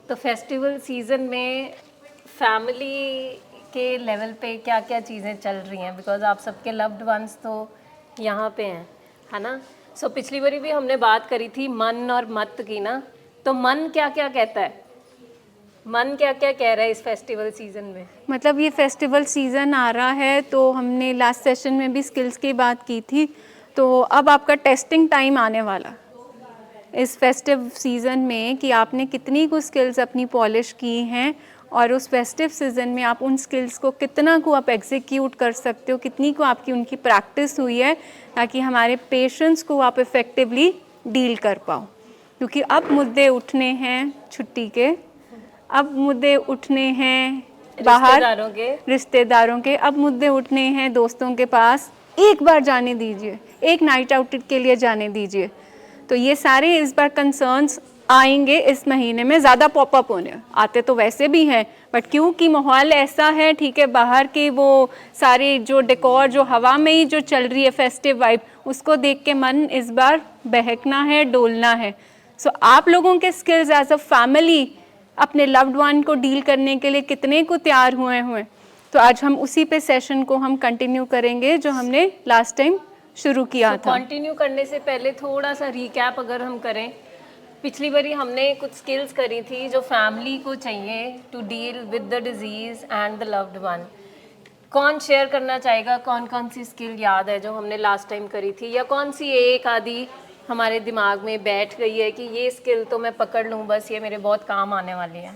तो festival season में family के लेवल पे क्या क्या चीज़ें चल रही हैं, बिकॉज आप सबके लव्ड वंस तो यहाँ पे हैं, है ना। सो पिछली बारी भी हमने बात करी थी मन और मत की ना, तो मन क्या क्या कहता है, मन क्या क्या कह रहा है इस फेस्टिवल सीज़न में? मतलब ये फेस्टिवल सीज़न आ रहा है तो हमने लास्ट सेशन में भी स्किल्स की बात की थी, तो अब आपका टेस्टिंग टाइम आने वाला इस फेस्टिव सीज़न में कि आपने कितनी कुछ स्किल्स अपनी पॉलिश की हैं और उस फेस्टिव सीज़न में आप उन स्किल्स को कितना को आप एग्जीक्यूट कर सकते हो, कितनी को आपकी उनकी प्रैक्टिस हुई है, ताकि हमारे पेशेंट्स को आप इफ़ेक्टिवली डील कर पाओ। क्योंकि अब मुद्दे उठने हैं छुट्टी के, अब मुद्दे उठने हैं बाहर रिश्तेदारों के, अब मुद्दे उठने हैं दोस्तों के पास, एक बार जाने दीजिए, एक नाइट आउट के लिए जाने दीजिए। तो ये सारे इस बार कंसर्न्स आएंगे इस महीने में, ज़्यादा पॉपअप होने आते तो वैसे भी हैं, बट क्योंकि माहौल ऐसा है, ठीक है, बाहर के वो सारे जो डेकोर जो हवा में ही जो चल रही है फेस्टिव वाइब, उसको देख के मन इस बार बहकना है, डोलना है। सो आप लोगों के स्किल्स एज अ फैमिली अपने लव्ड वन को डील करने के लिए कितने को तैयार हुए, तो आज हम उसी पे सेशन को हम कंटिन्यू करेंगे जो हमने लास्ट टाइम शुरू किया था। कंटिन्यू करने से पहले थोड़ा सा रिकैप अगर हम करें, पिछली बारी हमने कुछ स्किल्स करी थी जो फैमिली को चाहिए to deal with the disease and the loved one. कौन शेयर करना चाहेगा, कौन कौन सी स्किल याद है जो हमने लास्ट टाइम करी थी, या कौन सी एक आधी हमारे दिमाग में बैठ गई है कि ये स्किल तो मैं पकड़ लूँ, बस ये मेरे बहुत काम आने वाली है?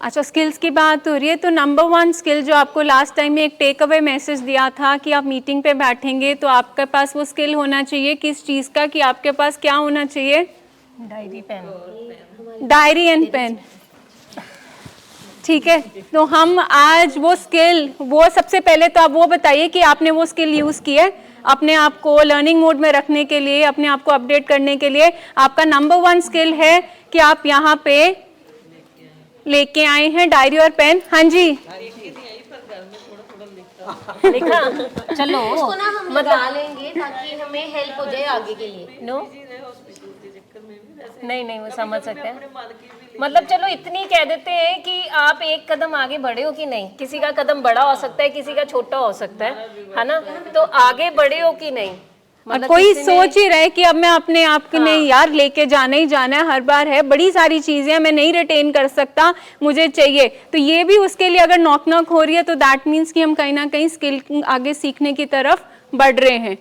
अच्छा, स्किल्स की बात हो रही है तो नंबर 1 स्किल जो आपको लास्ट टाइम में एक टेक अवे मैसेज दिया था कि आप मीटिंग पे बैठेंगे तो आपके पास वो स्किल होना चाहिए, किस चीज़ का, कि आपके पास क्या होना चाहिए? Diary pen. Diary and pen, ठीक है। तो हम आज वो स्किल, वो सबसे पहले तो आप वो बताइए कि आपने वो स्किल यूज़ की है अपने आप को लर्निंग मोड में रखने के लिए, अपने आप को अपडेट करने के लिए। आपका नंबर 1 स्किल है कि आप यहाँ पे लेके आए हैं डायरी और पेन। हाँ जी, लिखा, चलो उसको ना हम लगा लेंगे ताकि हमें हेल्प हो जाए आगे के लिए। नो नहीं वो समझ सकते हैं, मतलब चलो इतनी कह देते हैं कि आप एक कदम आगे बढ़े हो कि नहीं। किसी का कदम बड़ा हो सकता है, किसी का छोटा हो सकता है ना, तो आगे बढ़े हो कि नहीं। मतलब कोई सोच ही रहे कि अब मैं अपने आप के नहीं यार लेके जाना ही जाना है, हर बार है, बड़ी सारी चीजें मैं नहीं रिटेन कर सकता, मुझे चाहिए, तो ये भी उसके लिए अगर नॉक नॉक हो रही है तो दैट मीन्स कि हम कहीं ना कहीं स्किल आगे सीखने की तरफ बढ़ रहे हैं।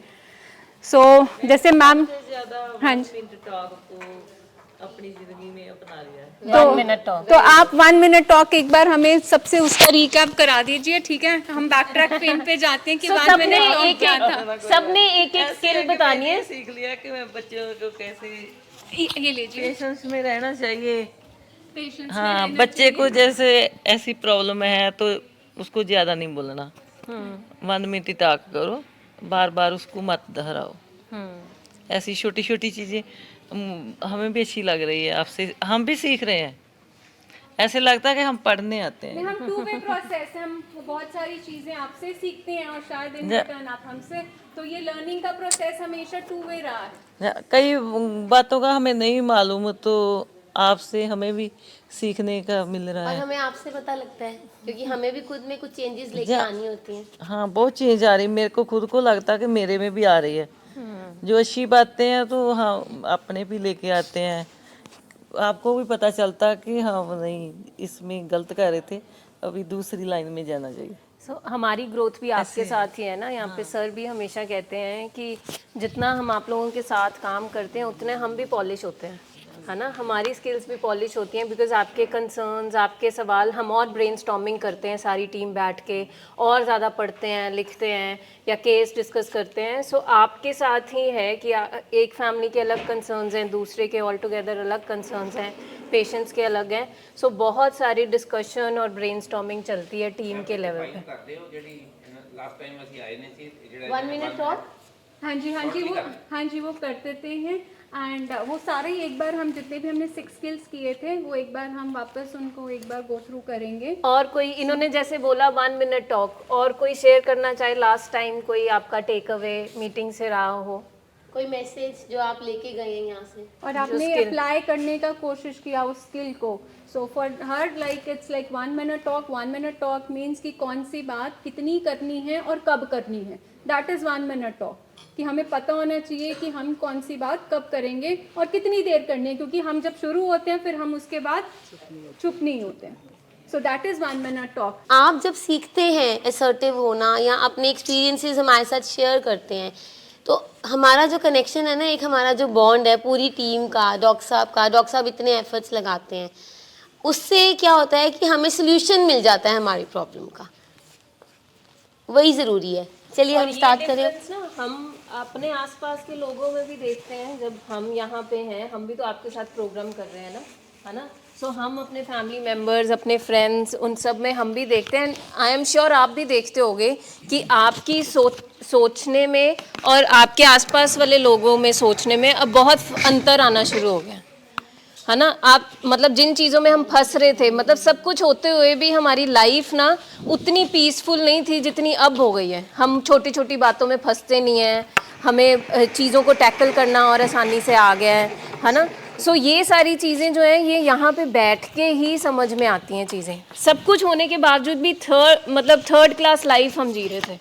सो जैसे मैम, हाँ जी, अपनी जिंदगी में अपना लिया है। तो आप 1 मिनट टॉक एक बार हमें सबसे उसका रिकैप करा दीजिए, ठीक है। हम बैक ट्रैक पेन पे जाते हैं कि 1 मिनट टॉक क्या था। सबने एक स्किल बतानी है। सीख लिया कि मैं बच्चों को कैसे ये लीजिए, पेशेंस में रहना चाहिए। पेशेंस। हाँ, बच्चे को जैसे ऐसी प्रॉब्लम है तो उसको ज्यादा नहीं बोलना, 1 मिनट टॉक करो, बार बार उसको मत दोहराओ। ऐसी छोटी छोटी चीजें हमें भी अच्छी लग रही है आपसे, हम भी सीख रहे हैं, ऐसे लगता है कि हम पढ़ने आते हैं। हम 2 वे प्रोसेस, हम बहुत सारी चीजें आपसे सीखते हैं और शायद इन रिटर्न आप हमसे, तो ये लर्निंग का प्रोसेस हमेशा 2 वे रहा है। कई बातों का हमें नहीं मालूम तो आपसे हमें भी सीखने का मिल रहा और है। हमें आपसे पता लगता है क्योंकि हमें भी खुद में कुछ चेंजेस लेके आनी होती हैं। हाँ, बहुत चेंज आ रही, मेरे को खुद को लगता है कि मेरे में भी आ रही है। जो अच्छी बातें हैं तो हाँ अपने भी लेके आते हैं, आपको भी पता चलता कि हाँ नहीं इसमें गलत कर रहे थे, अभी दूसरी लाइन में जाना चाहिए। हमारी ग्रोथ भी आपके साथ ही है ना। यहाँ पे सर भी हमेशा कहते हैं कि जितना हम आप लोगों के साथ काम करते हैं उतने हम भी पॉलिश होते हैं, है ना। हमारी स्किल्स भी पॉलिश होती हैं बिकॉज आपके कंसर्न्स, आपके सवाल हम और ब्रेनस्टॉर्मिंग करते हैं सारी टीम बैठ के, और ज़्यादा पढ़ते हैं, लिखते हैं या केस डिस्कस करते हैं। सो आपके साथ ही है कि एक फैमिली के अलग कंसर्न्स हैं, दूसरे के ऑल टुगेदर अलग कंसर्न्स हैं, पेशेंट्स के अलग हैं। सो बहुत सारी डिस्कशन और ब्रेनस्टॉर्मिंग चलती है टीम के लेवल पे। 1 मिनट टॉक, हाँ जी वो कर देते हैं। एंड वो सारे ही एक बार हम जितने भी हमने 6 स्किल्स किए थे वो एक बार हम वापस उनको एक बार गो थ्रू करेंगे। और कोई इन्होंने जैसे बोला 1 मिनट टॉक, और कोई शेयर करना चाहे लास्ट टाइम कोई आपका टेक अवे मीटिंग से रहा हो? कोई मैसेज जो आप लेके गए हैं यहाँ से? और आपने अप्लाई करने का कोशिश किया उस स्किल को. So for her like it's like 1 minute talk means कि कौन सी बात कितनी करनी है और कब करनी है. दैट इज़ 1 मिनट टॉक, कि हमें पता होना चाहिए कि हम कौन सी बात कब करेंगे और कितनी देर करनी है, क्योंकि हम जब शुरू होते हैं फिर हम उसके बाद चुप नहीं होते हैं. So that is 1 minute talk. आप जब सीखते हैं असर्टिव होना या अपने एक्सपीरियंसेस हमारे साथ शेयर करते हैं, तो हमारा जो कनेक्शन है ना, एक हमारा जो बॉन्ड है पूरी टीम का, डॉक्टर साहब इतने एफर्ट्स लगाते हैं, उससे क्या होता है कि हमें सोल्यूशन मिल जाता है हमारी प्रॉब्लम का. वही ज़रूरी है. चलिए हम स्टार्ट करें. ना हम अपने आसपास के लोगों में भी देखते हैं. जब हम यहाँ पे हैं, हम भी तो आपके साथ प्रोग्राम कर रहे हैं ना, है ना. सो हम अपने फैमिली मेम्बर्स, अपने फ्रेंड्स, उन सब में हम भी देखते हैं. आई एम श्योर आप भी देखते होंगे कि आपकी सोचने में और आपके आसपास वाले लोगों में सोचने में अब बहुत अंतर आना शुरू हो गया, है ना. आप मतलब जिन चीज़ों में हम फंस रहे थे, मतलब सब कुछ होते हुए भी हमारी लाइफ ना उतनी पीसफुल नहीं थी जितनी अब हो गई है. हम छोटी छोटी बातों में फंसते नहीं हैं, हमें चीज़ों को टैकल करना और आसानी से आ गया है ना. सो ये सारी चीज़ें जो हैं ये यहाँ पे बैठ के ही समझ में आती हैं चीज़ें. सब कुछ होने के बावजूद भी थर्ड क्लास लाइफ हम जी रहे थे.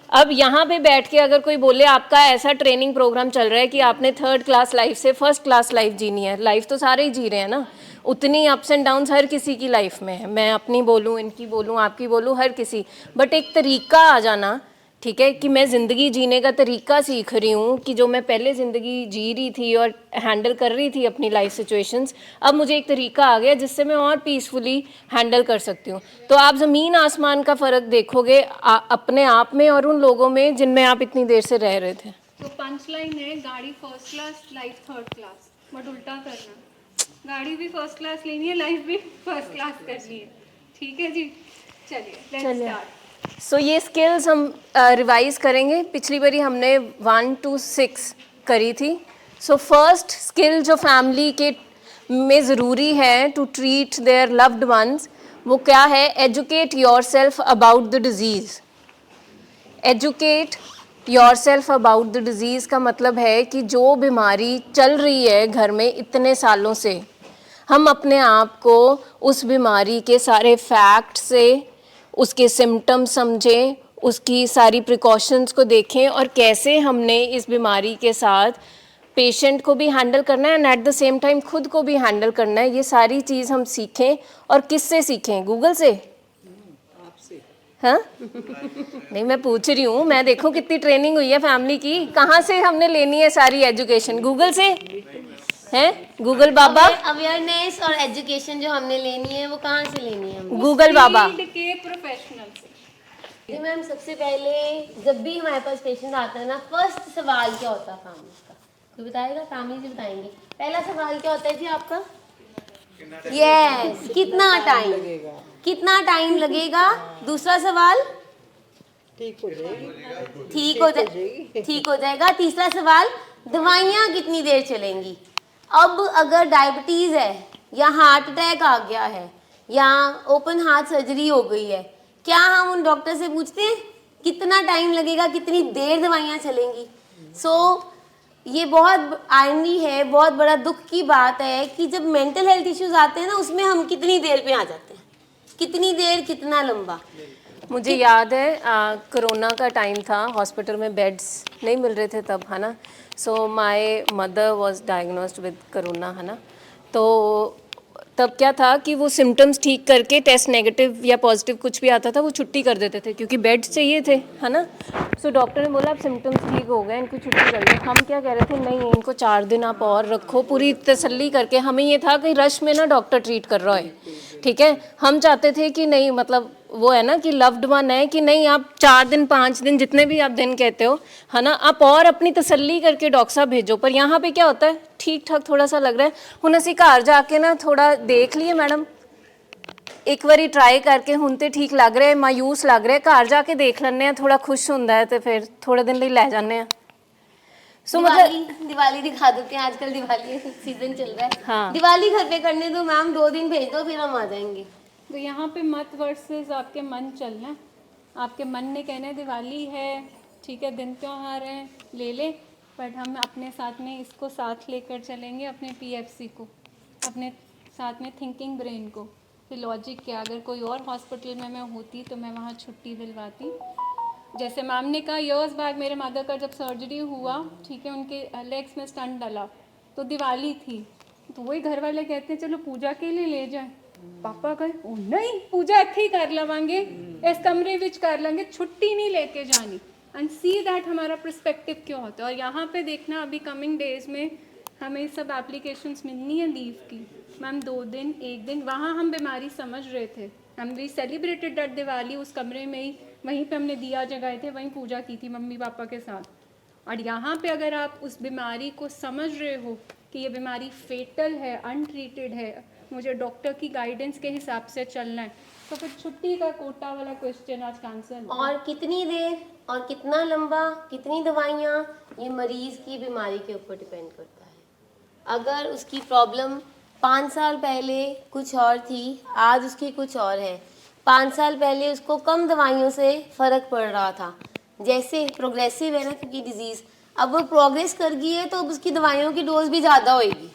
अब यहाँ पे बैठ के अगर कोई बोले आपका ऐसा ट्रेनिंग प्रोग्राम चल रहा है कि आपने थर्ड क्लास लाइफ से फर्स्ट क्लास लाइफ जीनी है, लाइफ तो सारे ही जी रहे हैं ना. उतनी अप्स एंड डाउन्स हर किसी की लाइफ में है. मैं अपनी बोलूँ, इनकी बोलूँ, आपकी बोलूँ, हर किसी. बट एक तरीका आ जाना, ठीक है, कि मैं ज़िंदगी जीने का तरीका सीख रही हूँ, कि जो मैं पहले ज़िंदगी जी रही थी और हैंडल कर रही थी अपनी लाइफ सिचुएशंस, अब मुझे एक तरीका आ गया जिससे मैं और पीसफुली हैंडल कर सकती हूँ. तो आप ज़मीन आसमान का फ़र्क देखोगे अपने आप में और उन लोगों में जिनमें आप इतनी देर से रह रहे थे. तो पंच लाइन है, गाड़ी first class, life third class. But उल्टा करना, गाड़ी भी फर्स्ट क्लास लेनी है, लाइफ भी फर्स्ट क्लास करनी है. ठीक है जी, चलिए लेट्स स्टार्ट. सो ये स्किल्स हम रिवाइज करेंगे. पिछली बारी हमने 1 to 6 करी थी. सो फर्स्ट स्किल जो फैमिली के में ज़रूरी है to treat their loved ones, वो क्या है? Educate yourself about the disease. Educate yourself about the disease का मतलब है कि जो बीमारी चल रही है घर में इतने सालों से, हम अपने आप को उस बीमारी के सारे फैक्ट से, उसके सिम्टम्स समझें, उसकी सारी प्रिकॉशंस को देखें और कैसे हमने इस बीमारी के साथ पेशेंट को भी हैंडल करना है and at the same time खुद को भी हैंडल करना है. ये सारी चीज़ हम सीखें. और किससे सीखें? गूगल से? हाँ नहीं, मैं पूछ रही हूँ. मैं देखो कितनी ट्रेनिंग हुई है फैमिली की. कहाँ से हमने लेनी है सारी एजुकेशन? गूगल से है? गूगल बाबा. अवेयरनेस और एजुकेशन जो हमने लेनी है वो कहाँ से लेनी है? गूगल बाबा. फील्ड के प्रोफेशनल से. जी मैम, सबसे पहले जब भी हमारे पास पेशेंट आता है ना, फर्स्ट सवाल क्या होता है फैमिली का? तो बताएगा, फैमिली जी बताएंगे. पहला सवाल क्या होता है जी आपका? यस, कितना टाइम लगेगा. दूसरा सवाल, ठीक हो जाएगा. तीसरा सवाल, दवाइयाँ कितनी देर चलेंगी. अब अगर डायबिटीज़ है या हार्ट अटैक आ गया है या ओपन हार्ट सर्जरी हो गई है, क्या हम उन डॉक्टर से पूछते हैं कितना टाइम लगेगा, कितनी देर दवाइयाँ चलेंगी? ये बहुत आयरनी है, बहुत बड़ा दुख की बात है कि जब मेंटल हेल्थ इश्यूज आते हैं ना, उसमें हम कितनी देर पे आ जाते हैं. कितनी देर, कितना लंबा. मुझे याद है कोरोना का टाइम था, हॉस्पिटल में बेड्स नहीं मिल रहे थे तब, है ना. So my mother was diagnosed with corona, है ना. तो तब क्या था कि वो सिम्टम्स ठीक करके टेस्ट नेगेटिव या पॉजिटिव कुछ भी आता था वो छुट्टी कर देते थे क्योंकि बेड्स चाहिए थे, है ना. सो डॉक्टर ने बोला अब सिम्टम्स ठीक हो गए, इनको छुट्टी कर लो. हम क्या कह रहे थे, नहीं इनको 4 दिन आप और रखो, पूरी तसल्ली करके. हमें ये था कि रश में ना डॉक्टर ट्रीट कर रहा है, ठीक है. हम चाहते थे कि नहीं, मतलब वो है ना कि लव्ड वन है, कि नहीं आप 4 दिन 5 दिन जितने भी आप दिन कहते हो, है ना, आप और अपनी तसल्ली करके डॉक्टर साहब भेजो. पर यहाँ पे क्या होता है, ठीक ठाक थोड़ा सा लग रहा है, हुण असीं घर जाके ना थोड़ा देख लिए मैडम, एक बारी ट्राई करके हुण ते ठीक लग रहा है, मायूस लग रहा है, घर जाके देख लैंने आ, थोड़ा खुश हुंदा है, तो फिर थोड़े दिन लिए लै जाने आ. सो मतलब दिवाली दिखा देते हैं, आजकल दिवाली सीजन चल रहा है. हाँ. दिवाली घर पे करने दो मैम, 2 दिन भेज दो, फिर हम आ जाएंगे. तो यहाँ पे मत वर्सेस आपके मन चलना है. आपके मन ने कहना है दिवाली है, ठीक है, दिन त्योहार है, ले ले. बट हम अपने साथ में इसको साथ लेकर चलेंगे, अपने PFC को, अपने साथ में थिंकिंग ब्रेन को, कि लॉजिक क्या, अगर कोई और हॉस्पिटल में मैं होती तो मैं वहाँ छुट्टी दिलवाती। जैसे मैम ने कहा, ईयर्स बैक मेरे मदर का जब सर्जरी हुआ, ठीक है, उनके लेग्स में स्टंट डाला, तो दिवाली थी, तो वही घर वाले कहते हैं चलो पूजा के लिए ले जाए। पापा कहे ओ नहीं, पूजा ਇੱਥੇ ही कर लवांगे, इस कमरे विच कर लेंगे, छुट्टी नहीं लेके जानी। एंड सी दैट हमारा पर्सपेक्टिव क्या होता है। और यहाँ पे देखना अभी कमिंग डेज में हमें सब एप्लीकेशंस मिलनी है लीव की, मैम 2 दिन 1 दिन, वहाँ हम बीमारी समझ रहे थे, हम वी सेलिब्रेटेड दैट दिवाली, उस कमरे में ही, वहीं पे हमने दिया जगाए थे, वहीं पूजा की थी मम्मी पापा के साथ। और यहाँ पे अगर आप उस बीमारी को समझ रहे हो कि ये बीमारी फेटल है, अनट्रीटेड है, मुझे डॉक्टर की गाइडेंस के हिसाब से चलना है, तो फिर छुट्टी का कोटा वाला क्वेश्चन आज कैंसिल। और कितनी देर और कितना लंबा, कितनी दवाइयाँ, ये मरीज़ की बीमारी के ऊपर डिपेंड करता है। अगर उसकी प्रॉब्लम 5 साल पहले कुछ और थी, आज उसकी कुछ और है, 5 साल पहले उसको कम दवाइयों से फ़र्क पड़ रहा था, जैसे प्रोग्रेसिव है ना क्योंकि डिजीज़, अब वो प्रोग्रेस कर गई है तो अब उसकी दवाइयों की डोज भी ज़्यादा होएगी।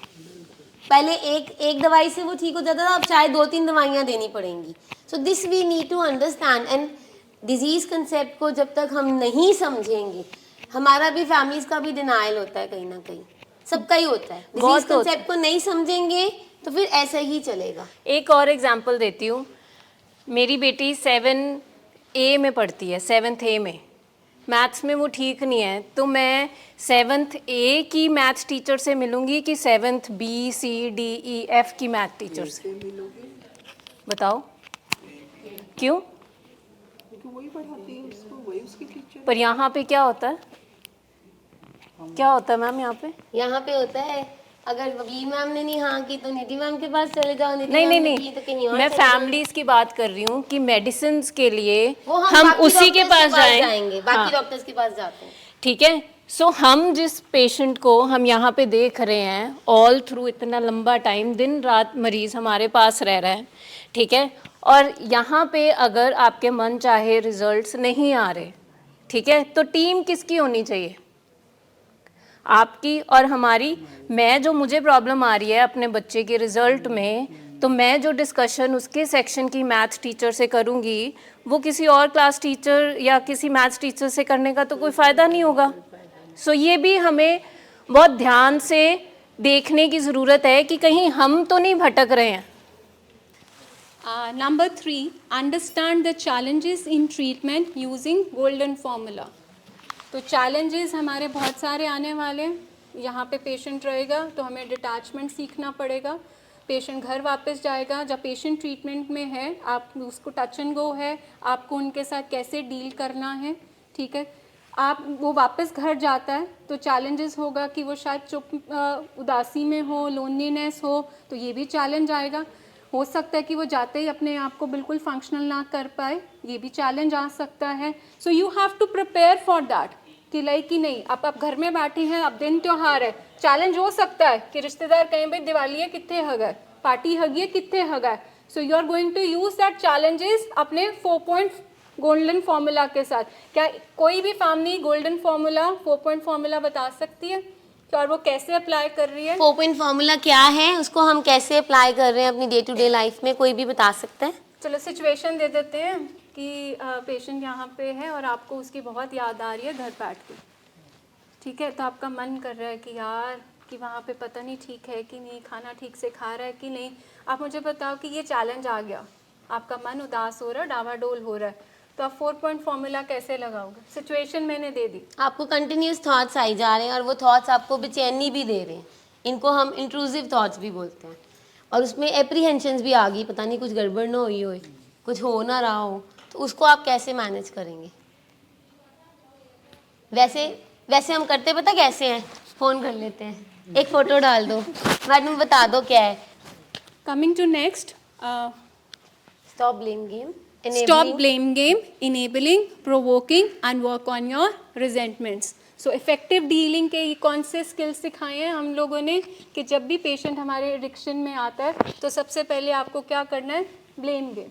पहले एक दवाई से वो ठीक हो जाता था, अब शायद 2-3 दवाइयाँ देनी पड़ेंगी। So this we need to understand. And disease concept को जब तक हम नहीं समझेंगे, हमारा भी फैमिलीज़ का भी डिनाइल होता है कहीं ना कहीं, सबका ही होता है। डिजीज़ कंसेप्ट को नहीं समझेंगे तो फिर ऐसा ही चलेगा। एक और एग्जांपल देती हूँ, मेरी बेटी 7A में पढ़ती है, 7th A में, मैथ्स में वो ठीक नहीं है, तो मैं 7th A की मैथ्स टीचर से मिलूंगी कि 7th B C D E F की मैथ टीचर से? बताओ क्यों? वही पढ़ाती है उसको, वही उसकी टीचर। पर यहाँ पे क्या होता है, क्या होता है मैम यहाँ पे? यहाँ पे होता है अगर वबीर मैम ने नहीं हाँ की तो निधि मैम के पास चले जाओ, निधि नहीं मैम नहीं ने की तो कहीं नहीं, और मैं चले जाओ। फैमिलीज की बात कर रही हूँ कि मेडिसिन के लिए वो हम बाकी उसी के डॉक्टर्स पास जाएंगे, बाकी हाँ, डॉक्टर्स के पास जाते हैं। ठीक है। सो हम जिस पेशेंट को हम यहाँ पे देख रहे हैं ऑल थ्रू इतना लंबा टाइम, दिन रात मरीज हमारे पास रह रहा है, ठीक है, और यहाँ पे अगर आपके मन चाहे रिजल्ट्स नहीं आ रहे, ठीक है, तो टीम किसकी होनी चाहिए? आपकी और हमारी। मैं जो मुझे प्रॉब्लम आ रही है अपने बच्चे के रिजल्ट में, तो मैं जो डिस्कशन उसके सेक्शन की मैथ्स टीचर से करूँगी, वो किसी और क्लास टीचर या किसी मैथ्स टीचर से करने का तो कोई फ़ायदा नहीं होगा। सो ये भी हमें बहुत ध्यान से देखने की ज़रूरत है कि कहीं हम तो नहीं भटक रहे हैं। Number 3, understand the challenges in treatment using golden formula. तो challenges हमारे बहुत सारे आने वाले हैं। यहाँ पे पेशेंट रहेगा तो हमें डिटैचमेंट सीखना पड़ेगा, पेशेंट घर वापस जाएगा, जब पेशेंट ट्रीटमेंट में है आप उसको टच एंड गो है, आपको उनके साथ कैसे डील करना है, ठीक है। आप वो वापस घर जाता है तो चैलेंजेस होगा कि वो शायद चुप उदासी में हो, लोनलीनेस हो, तो ये भी चैलेंज आएगा। हो सकता है कि वो जाते ही अपने आप को बिल्कुल फंक्शनल ना कर पाए, ये भी चैलेंज आ सकता है। So you have to prepare for that कि लाइक कि नहीं आप घर में बैठी हैं, अब दिन त्यौहार है, चैलेंज हो सकता है कि रिश्तेदार कहीं भाई दिवाली है कितने हगा, पार्टी हगी है कितने हगा। So you are going to use that challenges अपने 4 पॉइंट गोल्डन फार्मूला के साथ। क्या कोई भी family golden formula 4 point formula बता सकती है और वो कैसे अप्लाई कर रही है? 4 पॉइंट फार्मूला क्या है, उसको हम कैसे अप्लाई कर रहे हैं अपनी डे टू डे लाइफ में, कोई भी बता सकता है? चलो सिचुएशन दे देते हैं कि पेशेंट यहाँ पे है और आपको उसकी बहुत याद आ रही है घर बैठ के, ठीक है, तो आपका मन कर रहा है कि यार कि वहाँ पे पता नहीं ठीक है कि नहीं, खाना ठीक से खा रहा है कि नहीं। आप मुझे बताओ कि ये चैलेंज आ गया, आपका मन उदास हो रहा है, डावाडोल हो रहा है, तो आप 4 पॉइंट फार्मूला कैसे लगाओगे? सिचुएशन मैंने दे दी, आपको कंटिन्यूस थॉट्स आई जा रहे हैं और वो थॉट्स आपको बेचैनी भी दे रहे हैं, इनको हम इंट्रूसिव थॉट्स भी बोलते हैं, और उसमें एप्रीहेंशंस भी आ गई, पता नहीं कुछ गड़बड़ ना हुई हो, कुछ हो ना रहा हो, तो उसको आप कैसे मैनेज करेंगे? वैसे हम करते पता कैसे हैं, फ़ोन कर लेते हैं, एक फ़ोटो डाल दो, मैडम बता दो क्या है। Coming to next, stop blame game, stop blame game, enabling, provoking and work on your resentments. So effective dealing के कौन से स्किल्स सिखाए हैं हम लोगों ने कि जब भी पेशेंट हमारे एडिक्शन में आता है तो सबसे पहले आपको क्या करना है? Blame game.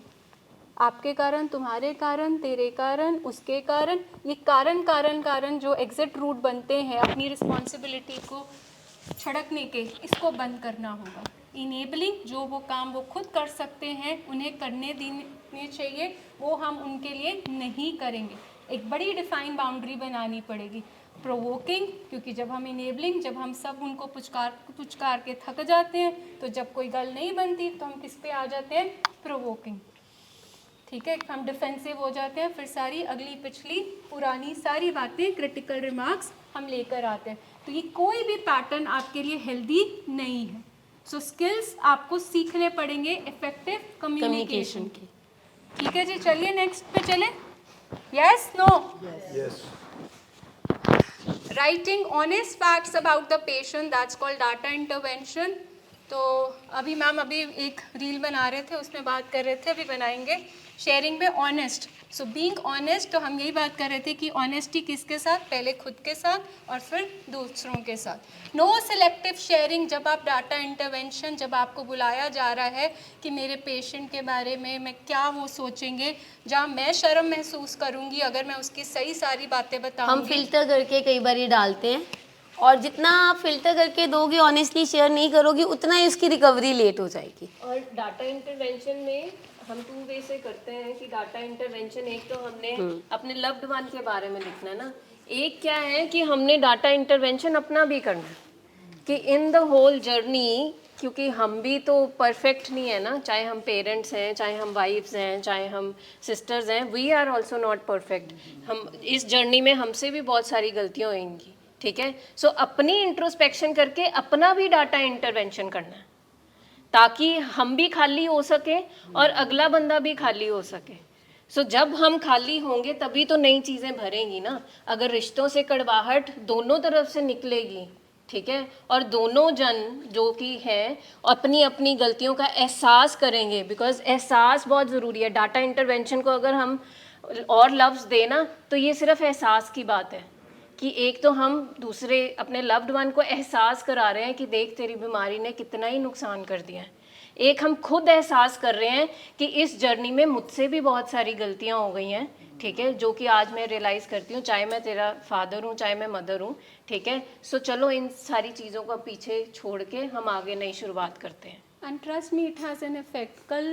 आपके कारण, तुम्हारे कारण, तेरे कारण, उसके कारण, ये कारण कारण कारण जो एग्जिट रूट बनते हैं अपनी रिस्पॉन्सिबिलिटी को छड़कने के, इसको बंद करना होगा। इनेबलिंग, जो वो काम वो खुद कर सकते हैं उन्हें करने देने चाहिए, वो हम उनके लिए नहीं करेंगे। एक बड़ी डिफाइन बाउंड्री बनानी पड़ेगी। प्रोवोकिंग, क्योंकि जब हम इनेबलिंग, जब हम सब उनको पुचकार के थक जाते हैं, तो जब कोई गल नहीं बनती तो हम किस पे आ जाते हैं? प्रोवोकिंग। ठीक है, हम डिफेंसिव हो जाते हैं, फिर सारी अगली पिछली पुरानी सारी बातें, क्रिटिकल रिमार्क्स हम लेकर आते हैं। तो ये कोई भी पैटर्न आपके लिए हेल्दी नहीं है। सो स्किल्स आपको सीखने पड़ेंगे इफेक्टिव कम्युनिकेशन के। ठीक है जी, चलिए नेक्स्ट पे चले। Yes, no? Yes. Writing honest facts about the patient, that's called data intervention. तो अभी मैम अभी एक रील बना रहे थे, उसमें बात कर रहे थे, अभी बनाएंगे शेयरिंग में ऑनेस्ट। सो बीइंग ऑनेस्ट, तो हम यही बात कर रहे थे कि ऑनेस्टी किसके साथ? पहले खुद के साथ और फिर दूसरों के साथ। नो सेलेक्टिव शेयरिंग, जब आप डाटा इंटरवेंशन, जब आपको बुलाया जा रहा है कि मेरे पेशेंट के बारे में मैं क्या वो सोचेंगे, जहाँ मैं शर्म महसूस करूँगी अगर मैं उसकी सही सारी बातें बताऊँगी। हम फिल्टर करके कई बार ये डालते हैं, और जितना आप फिल्टर करके दोगे, ऑनेस्टली शेयर नहीं करोगे, उतना ही उसकी रिकवरी लेट हो जाएगी। और डाटा इंटरवेंशन में हम 2 वे से करते हैं कि डाटा इंटरवेंशन, एक तो हमने अपने लव्ड वन के बारे में लिखना है ना, एक क्या है कि हमने डाटा इंटरवेंशन अपना भी करना है कि इन द होल जर्नी, क्योंकि हम भी तो परफेक्ट नहीं है ना, चाहे हम पेरेंट्स हैं, चाहे हम वाइफ्स हैं, चाहे हम सिस्टर्स हैं, we are also not perfect. हम इस जर्नी में हमसे भी बहुत सारी गलतियाँ होंगी। ठीक है, सो अपनी इंट्रोस्पेक्शन करके अपना भी डाटा इंटरवेंशन करना है, ताकि हम भी खाली हो सके और अगला बंदा भी खाली हो सके। सो जब हम खाली होंगे तभी तो नई चीज़ें भरेंगी ना। अगर रिश्तों से कड़वाहट दोनों तरफ से निकलेगी, ठीक है, और दोनों जन जो कि हैं अपनी अपनी गलतियों का एहसास करेंगे, बिकॉज एहसास बहुत ज़रूरी है। डाटा इंटरवेंशन को अगर हम और लफ्ज़ देना तो ये सिर्फ एहसास की बात है कि एक तो हम दूसरे अपने लव्ड वन को एहसास करा रहे हैं कि देख तेरी बीमारी ने कितना ही नुकसान कर दिया है, एक हम खुद एहसास कर रहे हैं कि इस जर्नी में मुझसे भी बहुत सारी गलतियां हो गई हैं, ठीक है, जो कि आज मैं रियलाइज़ करती हूँ, चाहे मैं तेरा फादर हूँ, चाहे मैं मदर हूँ। ठीक है, सो चलो इन सारी चीज़ों को पीछे छोड़ के हम आगे नई शुरुआत करते हैं। And trust me, it has an effect. कल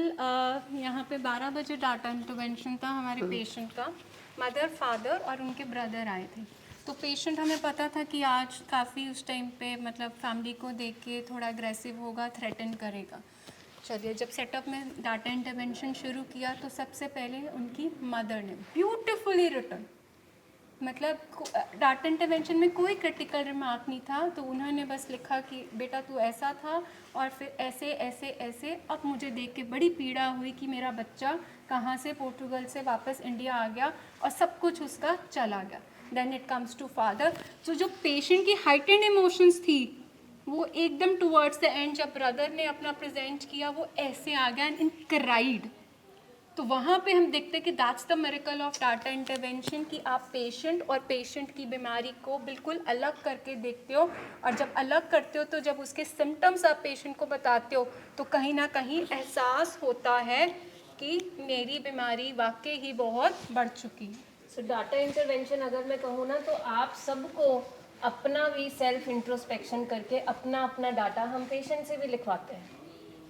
यहाँ पे 12 बजे डाटा इंटरवेंशन था हमारे पेशेंट का। मदर, फादर और उनके ब्रदर आए थे। तो पेशेंट, हमें पता था कि आज काफ़ी उस टाइम पे मतलब फैमिली को देख के थोड़ा अग्रेसिव होगा, थ्रेटन करेगा। चलिए, जब सेटअप में डाटा इंटरवेंशन शुरू किया तो सबसे पहले उनकी मदर ने ब्यूटिफुली रिटर्न, मतलब डाटा इंटरवेंशन में कोई क्रिटिकल रिमार्क नहीं था, तो उन्होंने बस लिखा कि बेटा तू ऐसा था और फिर ऐसे ऐसे ऐसे। अब मुझे देख के बड़ी पीड़ा हुई कि मेरा बच्चा कहाँ से पोर्टुगल से वापस इंडिया आ गया और सब कुछ उसका चला गया। Then it comes to father. तो जो पेशेंट की हाइटेंड इमोशंस थी वो एकदम टुवर्ड्स द एंड, जब ब्रदर ने अपना प्रेजेंट किया वो ऐसे आ गया एंड क्राइड। तो वहाँ पे हम देखते कि that's the miracle of data intervention, कि आप पेशेंट और पेशेंट की बीमारी को बिल्कुल अलग करके देखते हो, और जब अलग करते हो तो जब उसके सिम्टम्स आप पेशेंट को बताते हो तो कहीं ना कहीं एहसास होता है कि मेरी बीमारी वाकई ही बहुत बढ़ चुकी है। सो डाटा इंटरवेंशन अगर मैं कहूँ ना, तो आप सबको अपना भी सेल्फ इंट्रोस्पेक्शन करके अपना अपना डाटा हम पेशेंट से भी लिखवाते हैं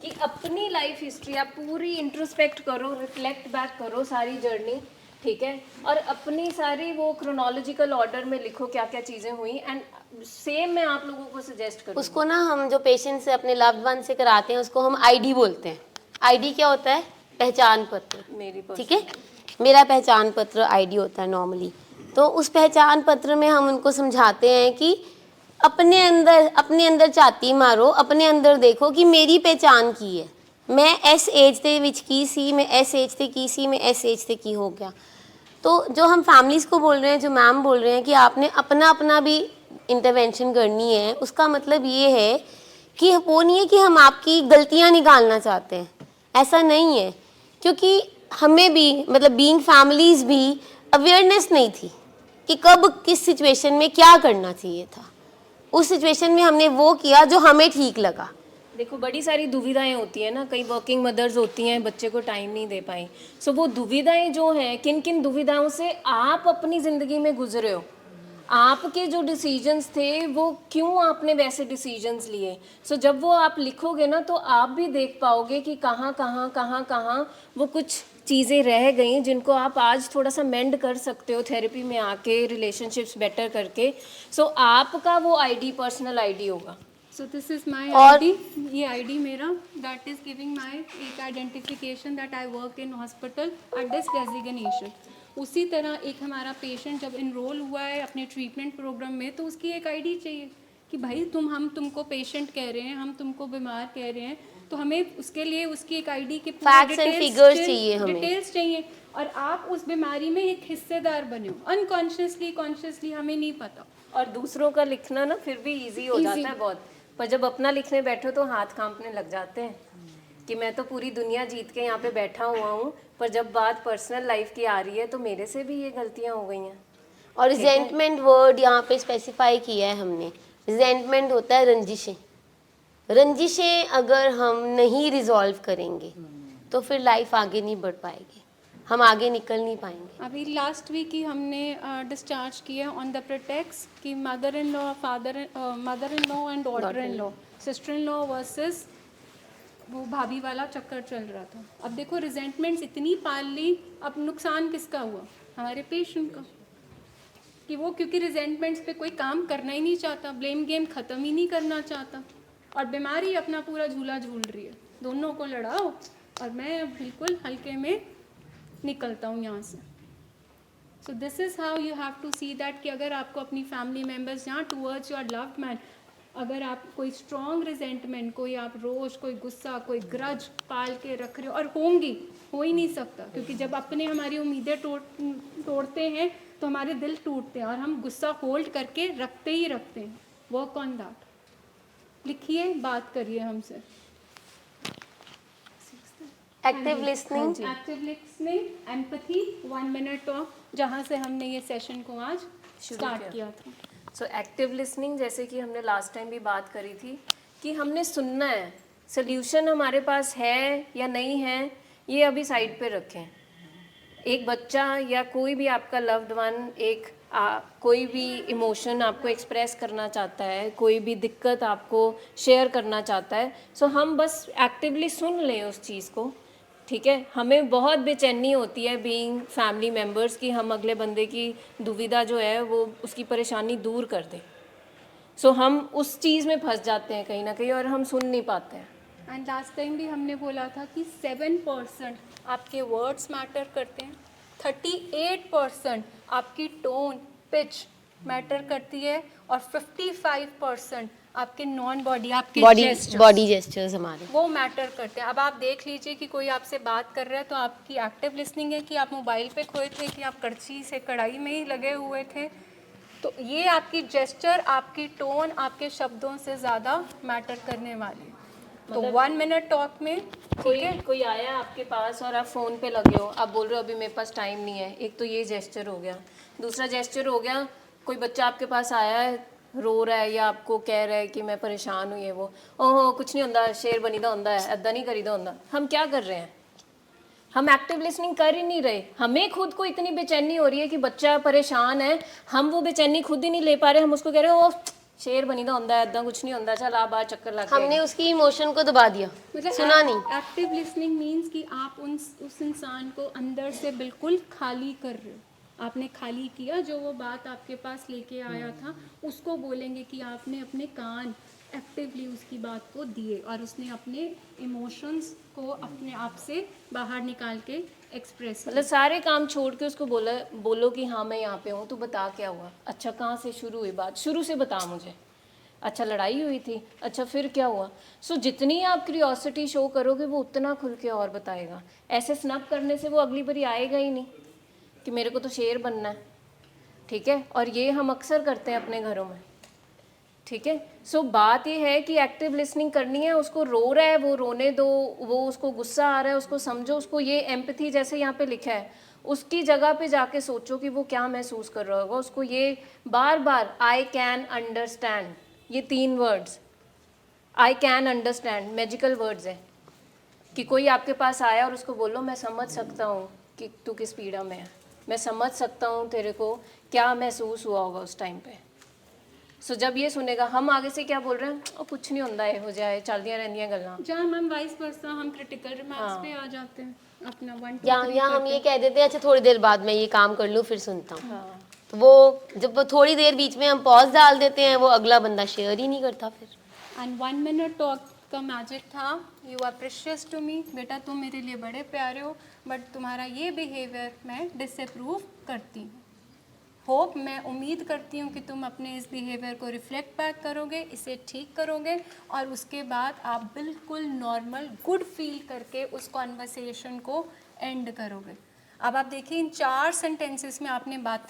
कि अपनी लाइफ हिस्ट्री आप पूरी इंट्रोस्पेक्ट करो, रिफ्लेक्ट बैक करो सारी जर्नी, ठीक है, और अपनी सारी वो क्रोनोलॉजिकल ऑर्डर में लिखो क्या क्या चीज़ें हुई। एंड सेम मैं आप लोगों को सजेस्ट करूँ, उसको ना हम जो पेशेंट से अपने लव्ड वन से कराते हैं उसको हम आईडी बोलते हैं। आईडी क्या होता है? पहचान पत्र। मेरी ठीक है, मेरा पहचान पत्र आईडी होता है नॉर्मली। तो उस पहचान पत्र में हम उनको समझाते हैं कि अपने अंदर झाती मारो, अपने अंदर देखो कि मेरी पहचान की है, मैं इस एज ਦੇ ਵਿੱਚ ਕੀ ਸੀ, मैं इस एज ਤੇ ਕੀ ਸੀ, मैं इस एज ਤੇ ਕੀ हो गया। तो जो हम फैमिलीज़ को बोल रहे हैं, जो मैम बोल रहे हैं कि आपने अपना अपना भी इंटरवेंशन करनी है, उसका मतलब ये है कि वो नहीं है कि हम आपकी गलतियाँ निकालना चाहते हैं, ऐसा नहीं है। क्योंकि हमें भी मतलब बीइंग फैमिलीज़ भी अवेयरनेस नहीं थी कि कब किस सिचुएशन में क्या करना चाहिए था। उस सिचुएशन में हमने वो किया जो हमें ठीक लगा, देखो बड़ी सारी दुविधाएं होती हैं ना, कई वर्किंग मदर्स होती हैं बच्चे को टाइम नहीं दे पाई। सो वो दुविधाएं जो हैं, किन किन दुविधाओं से आप अपनी ज़िंदगी में गुजरे हो, आपके जो डिसीजंस थे वो क्यों आपने वैसे डिसीजंस लिए। सो जब वो आप लिखोगे ना तो आप भी देख पाओगे कि कहाँ वो कुछ चीज़ें रह गई जिनको आप आज थोड़ा सा मेंड कर सकते हो थेरेपी में आके, रिलेशनशिप्स बेटर करके। सो आपका वो आईडी पर्सनल आईडी होगा। सो दिस इज़ माई और- आईडी, ये आईडी मेरा, दैट इज़ गिविंग माई एक identification that I work in hospital at this designation. उसी तरह एक हमारा पेशेंट जब इनरोल हुआ है अपने ट्रीटमेंट प्रोग्राम में तो उसकी एक आईडी चाहिए कि भाई हम तुमको पेशेंट कह रहे हैं, हम तुमको बीमार कह रहे हैं, तो हमें उसके लिए उसकी एक आईडी के Facts and figures चाहिए हमें। डिटेल्स चाहिए। और आप उस बीमारी में एक हिस्सेदार बने हो, अनकॉन्शियसली कॉन्शियसली हमें नहीं पता। और दूसरों का लिखना ना फिर भी इजी हो जाता है बहुत, पर जब अपना लिखने बैठो तो हाथ कांपने लग जाते हैं कि मैं तो पूरी दुनिया जीत के यहाँ पे बैठा हुआ हूँ, पर जब बात पर्सनल लाइफ की आ रही है तो मेरे से भी ये गलतियाँ हो गई हैं। और रिजेंटमेंट वर्ड यहाँ पे स्पेसिफाई किया है हमने। रिजेंटमेंट होता है रंजिशें। रंजिशें अगर हम नहीं रिजॉल्व करेंगे तो फिर लाइफ आगे नहीं बढ़ पाएगी, हम आगे निकल नहीं पाएंगे। अभी लास्ट वीक ही हमने डिस्चार्ज किया ऑन द प्रोटेक्स कि mother in law and daughter in law, sister in law versus वो भाभी वाला चक्कर चल रहा था। अब देखो रिजेंटमेंट्स इतनी पाल ली, अब नुकसान किसका हुआ? हमारे पेशेंट का, कि वो क्योंकि रिजेंटमेंट्स पे कोई काम करना ही नहीं चाहता, ब्लेम गेम ख़त्म ही नहीं करना चाहता, और बीमारी अपना पूरा झूला झूल रही है। दोनों को लड़ाओ और मैं बिल्कुल हल्के में निकलता हूँ यहाँ से। So this is how you have to see that कि अगर आपको अपनी फैमिली मेम्बर्स यहाँ टूवर्ड्स योर लव्ड मैन, अगर आप कोई स्ट्रॉन्ग रिजेंटमेंट, कोई आप रोष, कोई गुस्सा, कोई ग्रज पाल के रख रहे हो, और होंगी, हो ही नहीं सकता, क्योंकि जब अपने हमारी उम्मीदें तोड़ते हैं तो हमारे दिल टूटते हैं और हम गुस्सा होल्ड करके रखते ही रखते हैं। Work on that. लिखिए, बात करिए हमसे। Active listening, empathy, 1 minute talk, जहाँ से हमने ये सेशन को आज स्टार्ट किया था। सो एक्टिव लिसनिंग, जैसे कि हमने लास्ट टाइम भी बात करी थी कि हमने सुनना है, सोल्यूशन हमारे पास है या नहीं है ये अभी साइड पे रखें। एक बच्चा या कोई भी आपका लव्ड वन कोई भी इमोशन आपको एक्सप्रेस करना चाहता है, कोई भी दिक्कत आपको शेयर करना चाहता है, सो हम बस एक्टिवली सुन लें उस चीज़ को, ठीक है। हमें बहुत बेचैनी होती है बीइंग फैमिली मेम्बर्स कि हम अगले बंदे की दुविधा जो है वो उसकी परेशानी दूर कर दें। सो हम उस चीज़ में फंस जाते हैं कहीं ना कहीं और हम सुन नहीं पाते हैं। एंड लास्ट टाइम भी हमने बोला था कि 7% आपके वर्ड्स मैटर करते हैं, 38% आपकी टोन पिच मैटर करती है, और 55% आपके नॉन बॉडी, आपके बॉडी जेस्चर्स हमारे वो मैटर करते हैं। अब आप देख लीजिए कि कोई आपसे बात कर रहा है तो आपकी एक्टिव लिसनिंग है कि आप मोबाइल पे खोए थे, कि आप कड़छी से कढ़ाई में ही लगे हुए थे, तो ये आपकी जेस्चर, आपकी टोन, आपके शब्दों से ज़्यादा मैटर करने वाली है। तो 1 मिनट टॉक में कोई आया आपके पास और आप फ़ोन पे लगे हो, आप बोल रहे हो अभी मेरे पास टाइम नहीं है, एक तो ये जेस्चर हो गया। दूसरा जेस्चर हो गया, कोई बच्चा आपके पास आया है, रो रहा है या आपको कह रहा है कि मैं परेशान हूँ, ये वो, ओहो कुछ नहीं होता, शेर बनी दा होंदा है, अद्दा नहीं करीदा होंदा। हम क्या कर रहे हैं? हम एक्टिव लिसनिंग कर ही नहीं रहे। हमें खुद को इतनी बेचैनी हो रही है कि बच्चा परेशान है, हम वो बेचैनी खुद ही नहीं ले पा रहे, हम उसको कह रहे हो शेर बनी दा होंदा है, अद्दा कुछ नहीं होंदा, चल आ बाहर चक्कर लगा। हमने उसकी इमोशन को दबा दिया, सुना नहीं। एक्टिव लिसनिंग मीन्स कि आप उस इंसान को अंदर से बिल्कुल खाली कर रहे हो। आपने खाली किया, जो वो बात आपके पास लेके आया था उसको बोलेंगे कि आपने अपने कान एक्टिवली उसकी बात को दिए और उसने अपने इमोशंस को अपने आप से बाहर निकाल के एक्सप्रेस। मतलब सारे काम छोड़ के उसको बोलो कि हाँ मैं यहाँ पे हूँ, तो बता क्या हुआ, अच्छा कहाँ से शुरू हुई बात, शुरू से बता मुझे, अच्छा लड़ाई हुई थी, अच्छा फिर क्या हुआ। सो जितनी आप क्यूरियोसिटी शो करोगे वो उतना खुल के और बताएगा। ऐसे स्नब करने से वो अगली बारी आएगा ही नहीं कि मेरे को तो शेर बनना है, ठीक है। और ये हम अक्सर करते हैं अपने घरों में, ठीक है। सो बात ये है कि एक्टिव लिसनिंग करनी है, उसको रो रहा है वो रोने दो, वो उसको गुस्सा आ रहा है उसको समझो, उसको ये एम्पैथी जैसे यहाँ पे लिखा है उसकी जगह पे जाके सोचो कि वो क्या महसूस कर रहा होगा। उसको ये बार बार आई कैन अंडरस्टैंड, ये 3 words I can understand magical words है कि कोई आपके पास आया और उसको बोलो मैं समझ सकता हूँ कि तू किस पीड़ा में है, मैं समझ सकता हूँ तेरे को क्या महसूस हुआ होगा उस टाइम पे। सो जब ये सुनेगा, हम आगे से क्या बोल रहे हैं, ओ कुछ नहीं होता है, हो जाए, चलदियाँ रहंदियाँ गल्लां। जहाँ मैम वाइस वर्सा हम क्रिटिकल रिमार्क्स पे आ जाते हैं अपना 1 2 यहाँ हम ये कह देते हैं अच्छा थोड़ी देर बाद मैं ये काम कर लूँ फिर सुनता हूँ। हाँ, तो वो जब वो थोड़ी देर बीच में हम पॉज डाल देते हैं, वो अगला बंदा शेयर ही नहीं करता फिर। एंड 1 मिनट टॉक का मैजिक था, you are precious to me, बेटा तुम मेरे लिए बड़े प्यारे हो, बट तुम्हारा ये बिहेवियर मैं डिसअप्रूव करती हूँ। होप मैं उम्मीद करती हूँ कि तुम अपने इस बिहेवियर को रिफ्लेक्ट बैक करोगे, इसे ठीक करोगे और उसके बाद आप बिल्कुल नॉर्मल गुड फील करके उस कॉन्वर्सेशन को एंड करोगे। अब आप देखिए इन 4 सेंटेंसेस में आपने बात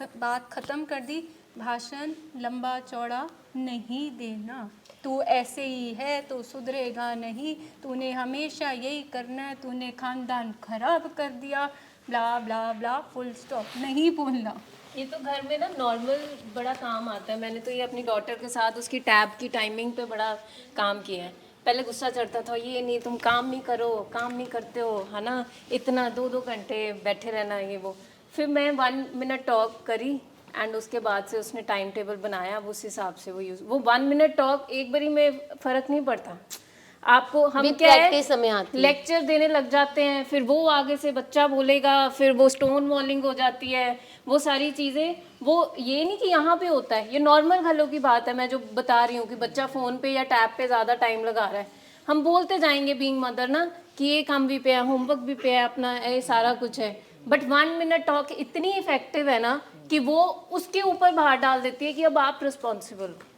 ख़त्म कर दी। भाषण लंबा चौड़ा नहीं देना, तू ऐसे ही है तो सुधरेगा नहीं, तूने हमेशा यही करना है, तूने खानदान खराब कर दिया, ब्ला ब्ला ब्ला, फुल स्टॉप नहीं बोलना। ये तो घर में ना नॉर्मल बड़ा काम आता है। मैंने तो ये अपनी डॉटर के साथ उसकी टैब की टाइमिंग पे बड़ा काम किया है। पहले गुस्सा चढ़ता था, ये नहीं तुम काम नहीं करो, काम नहीं करते हो, है ना, इतना 2-2 घंटे बैठे रहना ये वो। फिर मैं 1 मिनट टॉक करी एंड उसके बाद से उसने टाइम टेबल बनाया, अब उस हिसाब से वो 1 मिनट टॉक एक बारी में फ़र्क नहीं पड़ता आपको। हम With क्या है practice हमें आती है। लेक्चर देने लग जाते हैं, फिर वो आगे से बच्चा बोलेगा, फिर वो स्टोन वॉलिंग हो जाती है, वो सारी चीज़ें। वो ये नहीं कि यहाँ पे होता है, ये नॉर्मल घरों की बात है। मैं जो बता रही हूँ कि बच्चा फ़ोन पे या टैब पे ज़्यादा टाइम लगा रहा है, हम बोलते जाएंगे बीइंग मदर ना कि ये काम भी पे है, होमवर्क भी पे है, अपना ये सारा कुछ है। बट 1 मिनट टॉक इतनी इफेक्टिव है ना कि वो उसके ऊपर बाहर डाल देती है कि अब आप रिस्पॉन्सिबल हो।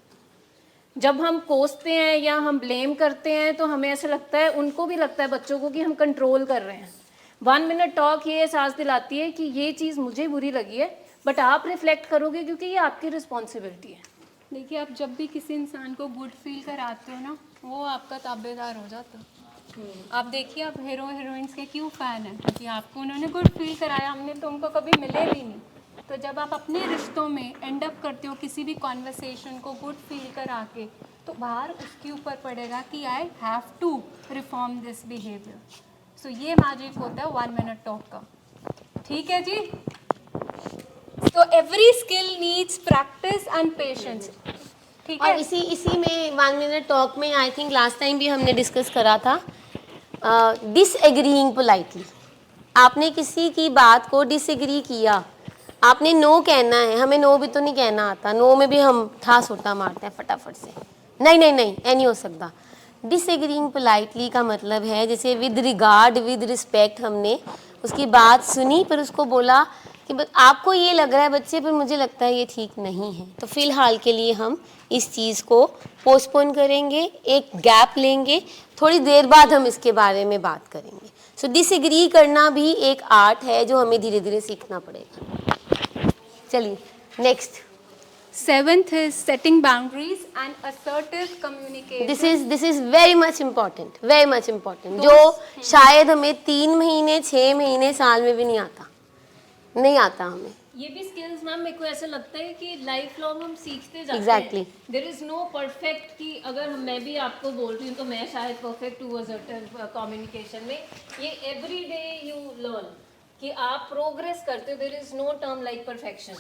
जब हम कोसते हैं या हम ब्लेम करते हैं तो हमें ऐसा लगता है, उनको भी लगता है बच्चों को, कि हम कंट्रोल कर रहे हैं। 1 मिनट टॉक ये एहसास दिलाती है कि ये चीज़ मुझे बुरी लगी है, बट आप रिफ्लेक्ट करोगे क्योंकि ये आपकी रिस्पॉन्सिबिलिटी है। देखिए आप जब भी किसी इंसान को गुड फील कराते हो ना, वो आपका ताबेदार हो जाता है। आप देखिए आप हीरो हीरोइंस के क्यों फ़ैन हैं, क्योंकि आपको उन्होंने गुड फील कराया, हमने तो उनको कभी मिले भी नहीं। तो जब आप अपने रिश्तों में एंड अप करते हो किसी भी कॉन्वर्सेशन को गुड फील करा के, तो बाहर उसके ऊपर पड़ेगा कि I have to reform this behaviour. So ये मैजिक होता है 1 मिनट टॉक का। ठीक है जी। तो every skill needs practice and patience. ठीक और है। इसी में 1 मिनट टॉक में आई थिंक लास्ट टाइम भी हमने डिस्कस करा था डिसएग्रीइंग पोलाइटली। आपने किसी की बात को डिसएग्री किया, आपने नो कहना है। हमें नो भी तो नहीं कहना आता, नो में भी हम था सोटा मारते हैं फटाफट से, नहीं नहीं नहीं ऐ नहीं हो सकता। डिसएग्रीइंग पोलाइटली का मतलब है जैसे विद रिगार्ड विद रिस्पेक्ट हमने उसकी बात सुनी, पर उसको बोला कि आपको ये लग रहा है बच्चे, पर मुझे लगता है ये ठीक नहीं है, तो फ़िलहाल के लिए हम इस चीज़ को पोस्टपोन करेंगे, एक गैप लेंगे, थोड़ी देर बाद हम इसके बारे में बात करेंगे। सो डिसएग्री करना भी एक आर्ट है जो हमें धीरे धीरे सीखना पड़ेगा। चलिए next. 7th is setting boundaries and assertive communication. This is very much important, जो शायद हमें 3 महीने 6 महीने साल में भी नहीं आता हमें। ये भी स्किल्स मैम मेरे को ऐसा लगता है कि लाइफ लॉन्ग हम सीखते जाते Exactly. हैं। देयर इज नो परफेक्ट कि अगर मैं भी आपको बोल रही हूँ तो मैं शायद परफेक्ट हूँ असर्टिव कम्युनिकेशन में। ये एवरी डे यू लर्न कि आप प्रोग्रेस करते हो। There is no term like perfection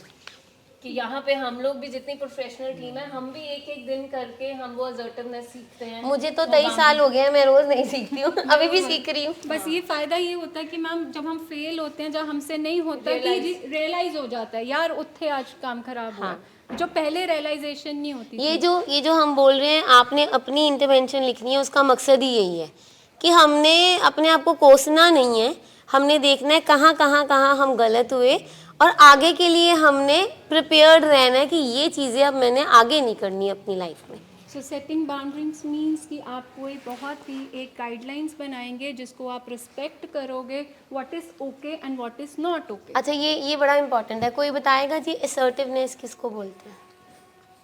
कि यहाँ पे हम लोग भी जितनी प्रोफेशनल टीम है, हम भी एक एक दिन करके हम वो असर्टिवनेस सीखते हैं। मुझे तो 23 साल हो गए हैं, मैं रोज नहीं सीखती हूँ, अभी भी सीख रही हूँ। बस ये फायदा ये होता है कि मैम जब हम फेल होते हैं, जब हमसे नहीं होता कि रियलाइज हो जाता है यार उत्थे आज काम खराब हुआ। जो पहले रियलाइजेशन नहीं होती। ये जो हम बोल रहे हैं, आपने अपनी इंटरवेंशन लिखनी है, उसका मकसद ही यही है कि हमने अपने आप को कोसना नहीं है, हमने देखना है कहाँ हम गलत हुए और आगे के लिए हमने प्रिपेयर्ड रहना है कि ये चीज़ें अब मैंने आगे नहीं करनी अपनी लाइफ में। सो सेटिंग बाउंड्रीज मीन्स कि आप कोई बहुत ही एक गाइडलाइंस बनाएंगे जिसको आप रिस्पेक्ट करोगे, what is okay and what is not okay. अच्छा ये बड़ा इंपॉर्टेंट है। कोई बताएगा जी असर्टिवनेस किसको बोलते हैं?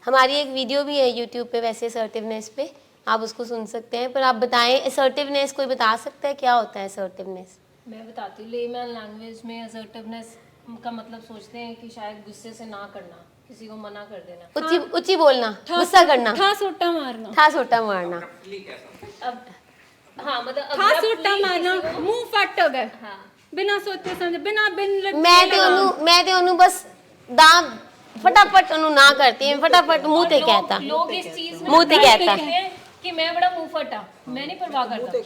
हमारी एक वीडियो भी है यूट्यूब पे वैसे असर्टिवनेस पे, आप उसको सुन सकते हैं। पर आप बताएं असर्टिवनेस, कोई बता सकता है क्या होता है असर्टिवनेस? मैं बताती हूँ। लेमैन लैंग्वेज में असर्टिवनेस का मतलब सोचते हैं कि शायद गुस्से से ना करना, किसी को मना कर देना। ऊंची ऊंची बोलना, गुस्सा करना, था सोटा मारना, था सोटा मारना। अब हाँ मतलब था सोटा मारना, मुंह फट गए बिना सोचे समझे, बिना बिन मैं ते ओनू बस दांत फटाफट ओनू ना करती है, फटाफट मुंह ते कहता, लोग इस चीज में मुंह ते कहता कि मैं बड़ा मुंह फटा, मैं नहीं परवाह करता।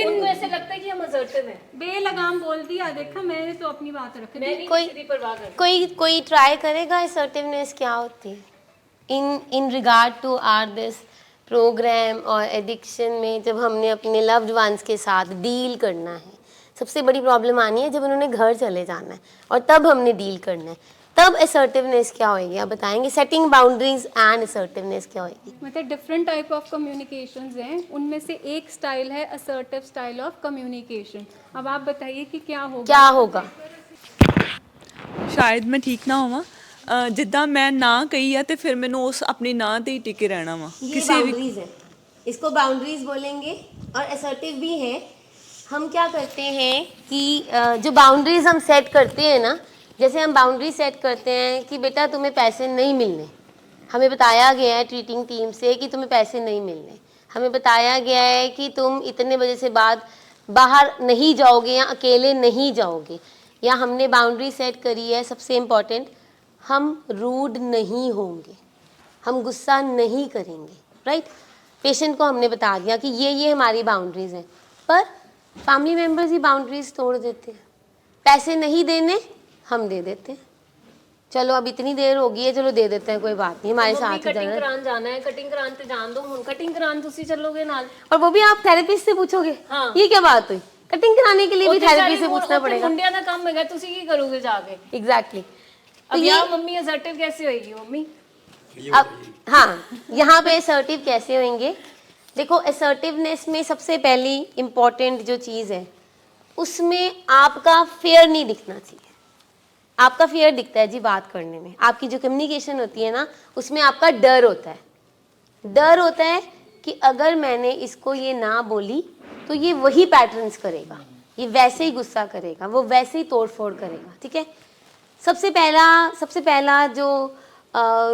उनको ऐसे लगता है कि हम असर्टिव हैं। बेलगाम बोल दिया, देखा मैंने तो अपनी बात रख दी। मैं नहीं कोई- किसी की परवाह करता। कोई ट्राई करेगा असर्टिवनेस क्या होती है in regard to our this program और एडिक्शन में। जब हमने अपने लव्ड वंस के साथ डील करना है, सबसे बड़ी प्रॉब्लम आनी है जब उन्होंने घर चले जाना है, और तब हमने डील करना है, तब असर्टिवनेस क्या होएगी आप बताएंगे? सेटिंग बाउंड्रीज एंड असर्टिवनेस क्या होएगी? मतलब डिफरेंट टाइप ऑफ कम्युनिकेशंस हैं, उनमें से एक स्टाइल है असर्टिव स्टाइल ऑफ कम्युनिकेशन। अब आप बताइए कि क्या होगा। क्या होगा? ਸ਼ਾਇਦ ਮੈਂ ਠੀਕ ਨਾ ਹੋਵਾਂ, ਜਿੱਦਾਂ ਮੈਂ ਨਾ ਕਹੀ ਆ ਤੇ ਫਿਰ ਮੈਨੂੰ ਉਸ ਆਪਣੀ ਨਾ ਤੇ ਹੀ ਟਿਕੇ ਰਹਿਣਾ ਵਾ ये ਕਿਸੇ ਵੀ बाउंड्रीज है, इसको बाउंड्रीज बोलेंगे। और असर्टिव भी है, हम क्या करते हैं कि जो बाउंड्रीज हम सेट करते हैं ना, जैसे हम बाउंड्री सेट करते हैं कि बेटा तुम्हें पैसे नहीं मिलने, हमें बताया गया है ट्रीटिंग टीम से कि तुम्हें पैसे नहीं मिलने, हमें बताया गया है कि तुम इतने बजे से बाद बाहर नहीं जाओगे या अकेले नहीं जाओगे, या हमने बाउंड्री सेट करी है सबसे इम्पॉर्टेंट, हम रूड नहीं होंगे, हम गुस्सा नहीं करेंगे, राइट? पेशेंट को हमने बता दिया कि ये हमारी बाउंड्रीज हैं, पर फैमिली मेम्बर्स ही बाउंड्रीज तोड़ देते हैं। पैसे नहीं देने, हम दे देते हैं, चलो अब इतनी देर हो गई है, चलो दे देते हैं, कोई बात नहीं, हमारे साथ ही कटिंग जाना है। करान जाना है, कटिंग करान ते जान दो, हुन कटिंग करान तुसी चलोगे नाल। और वो भी आप थेरेपिस्ट से पूछोगे? हाँ। ये क्या बात हुई? कटिंग कराने के लिए भी थेरेपी से पूछना पड़ेगा। मुंडिया दा काम हैगा, तुसी की करोगे जाके? एग्जैक्टली। अब यार मम्मी असर्टिव कैसे होएगी मम्मी? अब हाँ, यहाँ पे असर्टिव कैसे होंगे? देखो, असर्टिवनेस में सबसे पहली इम्पॉर्टेंट जो चीज़ है, उसमें आपका फेयर नहीं दिखना चाहिए। आपका फेयर दिखता है जी बात करने में, आपकी जो कम्युनिकेशन होती है ना, उसमें आपका डर होता है। डर होता है कि अगर मैंने इसको ये ना बोली तो ये वही पैटर्न्स करेगा, ये वैसे ही गुस्सा करेगा, वो वैसे ही तोड़ फोड़ करेगा, ठीक है? सबसे पहला जो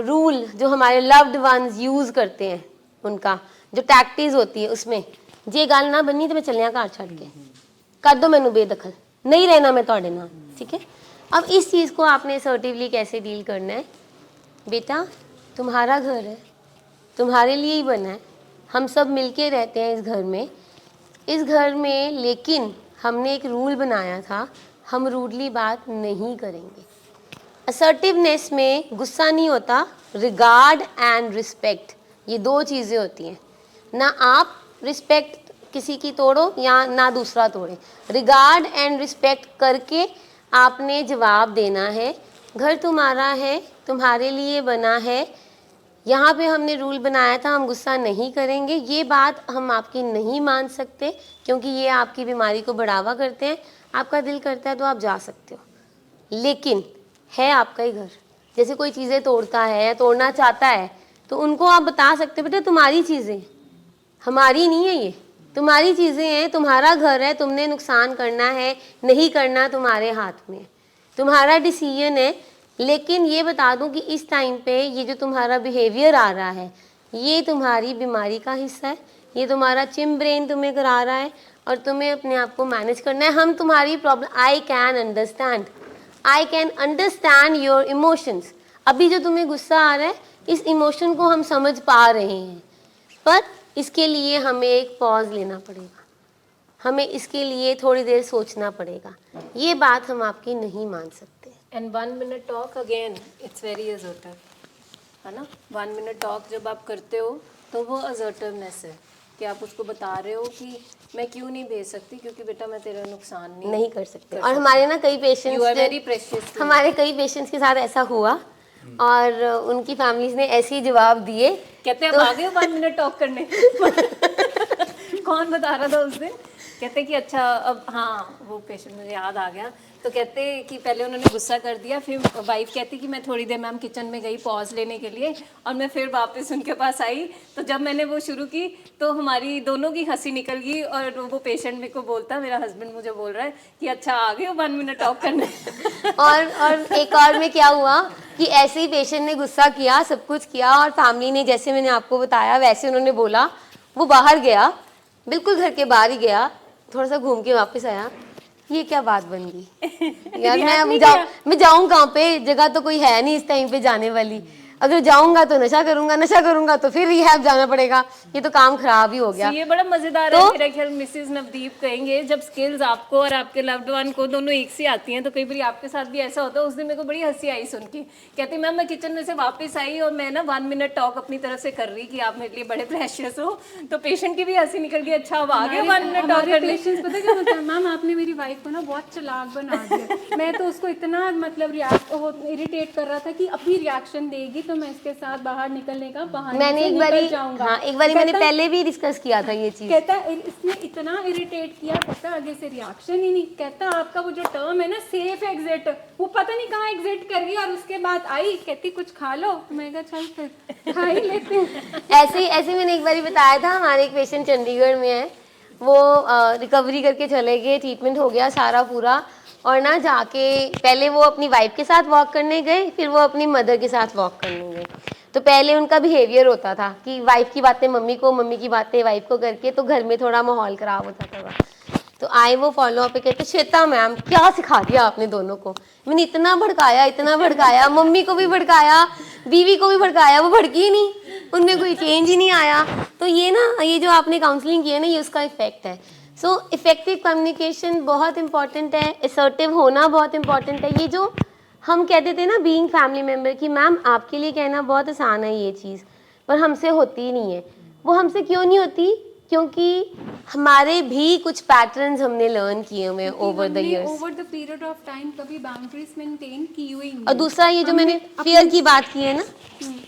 रूल जो हमारे लव्ड वंस यूज़ करते हैं, उनका जो टैक्टिस होती है, उसमें जे गल ना बनी तो मैं चलिया घर छड़ के, कर दो मैनू बेदखल, नहीं रहना मैं तुहाडे नाल, ठीक है? अब इस चीज़ को आपने असर्टिवली कैसे डील करना है? बेटा, तुम्हारा घर है, तुम्हारे लिए ही बना है, हम सब मिलके रहते हैं इस घर में, लेकिन हमने एक रूल बनाया था, हम रूडली बात नहीं करेंगे। असर्टिवनेस में गुस्सा नहीं होता, रिगार्ड एंड रिस्पेक्ट, ये दो चीज़ें होती हैं। ना आप रिस्पेक्ट किसी की तोड़ो या ना दूसरा तोड़े, रिगार्ड एंड रिस्पेक्ट करके आपने जवाब देना है। घर तुम्हारा है, तुम्हारे लिए बना है, यहाँ पे हमने रूल बनाया था, हम गुस्सा नहीं करेंगे, ये बात हम आपकी नहीं मान सकते क्योंकि ये आपकी बीमारी को बढ़ावा करते हैं। आपका दिल करता है तो आप जा सकते हो, लेकिन है आपका ही घर। जैसे कोई चीज़ें तोड़ता है या तोड़ना चाहता है तो उनको आप बता सकते हो, बेटा तुम्हारी चीज़ें, हमारी नहीं है, ये तुम्हारी चीज़ें हैं, तुम्हारा घर है, तुमने नुकसान करना है नहीं करना तुम्हारे हाथ में, तुम्हारा डिसीजन है। लेकिन ये बता दूं कि इस टाइम पे ये जो तुम्हारा बिहेवियर आ रहा है, ये तुम्हारी बीमारी का हिस्सा है, ये तुम्हारा चिम ब्रेन तुम्हें करा रहा है और तुम्हें अपने आप को मैनेज करना है। हम तुम्हारी problem, I can understand your emotions. अभी जो तुम्हें गुस्सा आ रहा है, इस इमोशन को हम समझ पा रहे हैं, पर इसके लिए हमें एक पॉज लेना पड़ेगा, हमें इसके लिए थोड़ी देर सोचना पड़ेगा, ये बात हम आपकी नहीं मान सकते। And 1 minute talk again, it's very assertive, है ना? 1 मिनट टॉक जब आप करते हो तो वो असर्टिवनेस है कि आप उसको बता रहे हो कि मैं क्यों नहीं भेज सकती, क्योंकि बेटा मैं तेरा नुकसान नहीं कर सकते। और हमारे ना कई You are very patients, precious. हमारे कई पेशेंट्स के साथ ऐसा हुआ और उनकी फैमिलीज ने ऐसे ही जवाब दिए। कहते हैं अब आ गए हो 1 मिनट टॉक करने। कौन बता रहा था उस दिन? कहते कि अच्छा अब, हाँ वो पेशेंट मुझे याद आ गया, तो कहते कि पहले उन्होंने गुस्सा कर दिया, फिर वाइफ कहती कि मैं थोड़ी देर मैम किचन में गई पॉज लेने के लिए और मैं फिर वापस उनके पास आई, तो जब मैंने वो शुरू की तो हमारी दोनों की हंसी निकल गई और वो पेशेंट मेरे को बोलता, मेरा हस्बैंड मुझे बोल रहा है कि अच्छा आ गए हो 1 मिनट टॉक करने। और एक और में क्या हुआ, कि ऐसे ही पेशेंट ने गुस्सा किया, सब कुछ किया और फैमिली ने जैसे मैंने आपको बताया वैसे उन्होंने बोला, वो बाहर गया, बिल्कुल घर के बाहर ही गया, थोड़ा सा घूम के वापस आया, ये क्या बात बन गई यार, मैं जाऊँ कहाँ पे, जगह तो कोई है नहीं इस टाइम पे जाने वाली, अगर जाऊंगा तो नशा करूंगा तो फिर रिहैब जाना पड़ेगा, ये तो काम खराब ही हो गया। ये बड़ा मजेदार है मेरा ख्याल। मिसेस नवदीप कहेंगे जब स्किल्स आपको और आपके लव्ड वन को दोनों एक से आती हैं तो कई बार आपके साथ भी ऐसा होता है। उस दिन मेरे को बड़ी हंसी आई सुन के, कहती मैम मैं किचन में से वापस आई और मैं ना 1 मिनट टॉक अपनी तरफ से कर रही कि आप मेरे लिए बड़े प्रेशियस हो, तो पेशेंट की भी हंसी निकल गई, अच्छा अब आ गया 1 मिनट टॉक करने। पेशेंट्स पता क्या बोलते हैं, मैम आपने मेरी वाइफ को ना बहुत चालाक बना दिया, मैं तो उसको इतना मतलब इरिटेट कर रहा था कि अभी रिएक्शन देगी तो मैं इसके साथ बाहर निकलने का बहाने मैंने से एक निकल बारी जाऊंगा। हाँ एक बारी मैंने पहले भी डिस्कस किया था ये चीज। कहता इसने इतना इरिटेट किया, कहता आगे से रिएक्शन ही नहीं, कहता आपका वो जो टर्म है ना सेफ एग्जिट, वो पता नहीं कहाँ एग्जिट कर गई और उसके बाद आई कहती कुछ खा लो, मैं कहा चल फिर खा ही लेते हैं। ऐसे मैंने एक बारी बताया था, हमारे एक पेशेंट चंडीगढ़ में है, वो रिकवरी करके चले गए, ट्रीटमेंट हो गया सारा पूरा, और ना जाके पहले वो अपनी वाइफ के साथ वॉक करने गए, फिर वो अपनी मदर के साथ वॉक करने गए। तो पहले उनका बिहेवियर होता था कि वाइफ की बातें मम्मी को, मम्मी की बातें वाइफ को करके, तो घर में थोड़ा माहौल खराब हो जाता था। तो आए वो फॉलो अप पे, कहते श्वेता मैम क्या सिखा दिया आपने दोनों को, मैंने इतना भड़काया, मम्मी को भी भड़काया, बीवी को भी भड़काया, वो भड़की ही नहीं, उनमें कोई चेंज ही नहीं आया। तो ये ना, ये जो आपने काउंसलिंग की है ना, ये उसका इफेक्ट है। सो इफेक्टिव कम्युनिकेशन बहुत इंपॉर्टेंट है, असर्टिव होना बहुत इंपॉर्टेंट है। ये जो हम कहते थे ना बीइंग फैमिली मेम्बर कि मैम आपके लिए कहना बहुत आसान है ये चीज़, पर हमसे होती ही नहीं है। वो हमसे क्यों नहीं होती? क्योंकि हमारे भी कुछ पैटर्न्स हमने लर्न किए हुए हैं over the years, over the period of time कभी बाउंड्रीज मेंटेन की हुई नहीं। और दूसरा ये जो मैंने फियर की बात की है ना,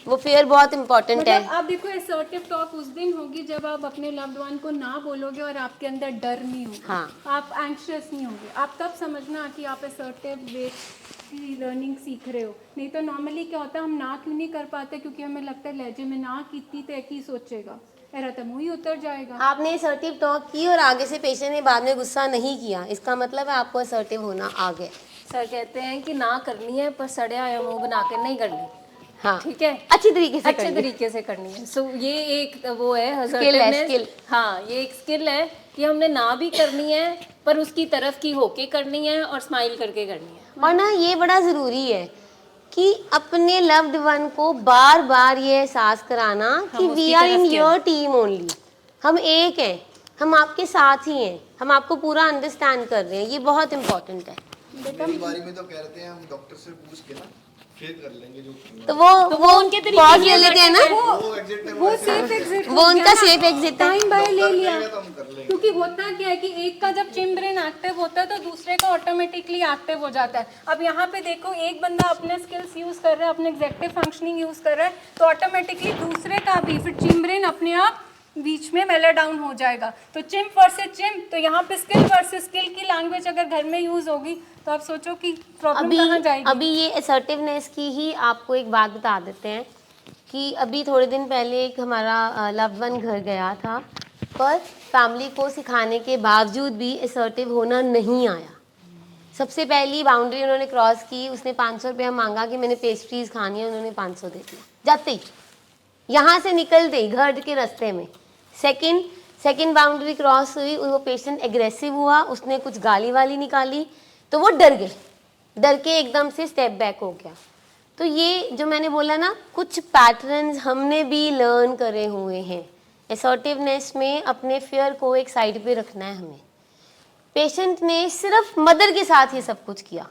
वो फियर बहुत इंपॉर्टेंट है। मतलब आप देखो असर्टिव टॉक उस दिन होगी जब आप अपने लव्ड वन को ना बोलोगे और आपके अंदर डर नहीं होगा, हाँ। आप एंग्शियस नहीं होगे, आप तब समझना कि आप असर्टिव वे की लर्निंग सीख रहे हो। नहीं तो नॉर्मली क्या होता है, हम ना क्यों नहीं कर पाते, क्योंकि हमें लगता है लहजे में ना की तो एक ही सोचेगा, मेरा तो मुँह ही उतर जाएगा। आपने असर्टिव टॉक की और आगे से पेशेंट ने बाद में गुस्सा नहीं किया, इसका मतलब है आपको असर्टिव होना आ गया। सर कहते हैं कि ना करनी है पर सड़े आया मुंह बना के नहीं करनी, हाँ ठीक है, अच्छी तरीके से अच्छे करनी। तरीके से करनी है। सो ये एक वो है Skill है, assertiveness। skill। हाँ ये एक स्किल है कि हमने ना भी करनी है पर उसकी तरफ की होके करनी है और स्माइल करके करनी है। और ना ये बड़ा ज़रूरी है कि अपने लव्ड वन को बार बार ये एहसास कराना कि we are in your team only, हम एक हैं, हम आपके साथ ही हैं, हम आपको पूरा अंडरस्टैंड कर रहे हैं, ये बहुत इंपॉर्टेंट है। मेरी बारी में तो कह रहे थे हम डॉक्टर से पूछ के ना फिर कर लेंगे जो तो वो उनके तरीके पॉज ले लेते हैं ना, वो एग्जिट है वो सेफ एग्जिट वो उनका सेफ एग्जिट है। टाइम बाय ले लिया, तो हम कर लेंगे। क्योंकि होता क्या है कि एक का जब चिम्ब्रेन एक्टिव होता है तो दूसरे का ऑटोमेटिकली एक्टिव हो जाता है। अब यहाँ पे देखो एक बंदा अपने स्किल्स यूज कर रहा है, अपने एग्जेक्टिव फंक्शनिंग यूज कर रहा है, तो ऑटोमेटिकली दूसरे का भी फिर चिम्ब्रेन अपने आप बीच में मेले डाउन हो जाएगा। तो चिम्प वर्सेस चिम्प, तो यहाँ पे स्किल वर्सेस स्किल की लैंग्वेज अगर घर में यूज होगी तो आप सोचो कि प्रॉब्लम कहाँ जाएगी। अभी ये असर्टिवनेस की ही आपको एक बात बता देते हैं कि अभी थोड़े दिन पहले एक हमारा लव्ड वन घर गया था, पर फैमिली को सिखाने के बावजूद भी असर्टिव होना नहीं आया। सबसे पहली बाउंड्री उन्होंने क्रॉस की, उसने 500 रुपया मांगा कि मैंने पेस्ट्रीज खानी है, उन्होंने 500 दे दिया जाते ही, यहाँ से निकलते ही घर के रास्ते में। सेकंड बाउंड्री क्रॉस हुई, वो पेशेंट एग्रेसिव हुआ, उसने कुछ गाली वाली निकाली तो वो डर गए, डर के एकदम से स्टेप बैक हो गया। तो ये जो मैंने बोला ना, कुछ पैटर्न्स हमने भी लर्न करे हुए हैं। असर्टिवनेस में अपने फियर को एक साइड पे रखना है हमें। पेशेंट ने सिर्फ मदर के साथ ये सब कुछ किया,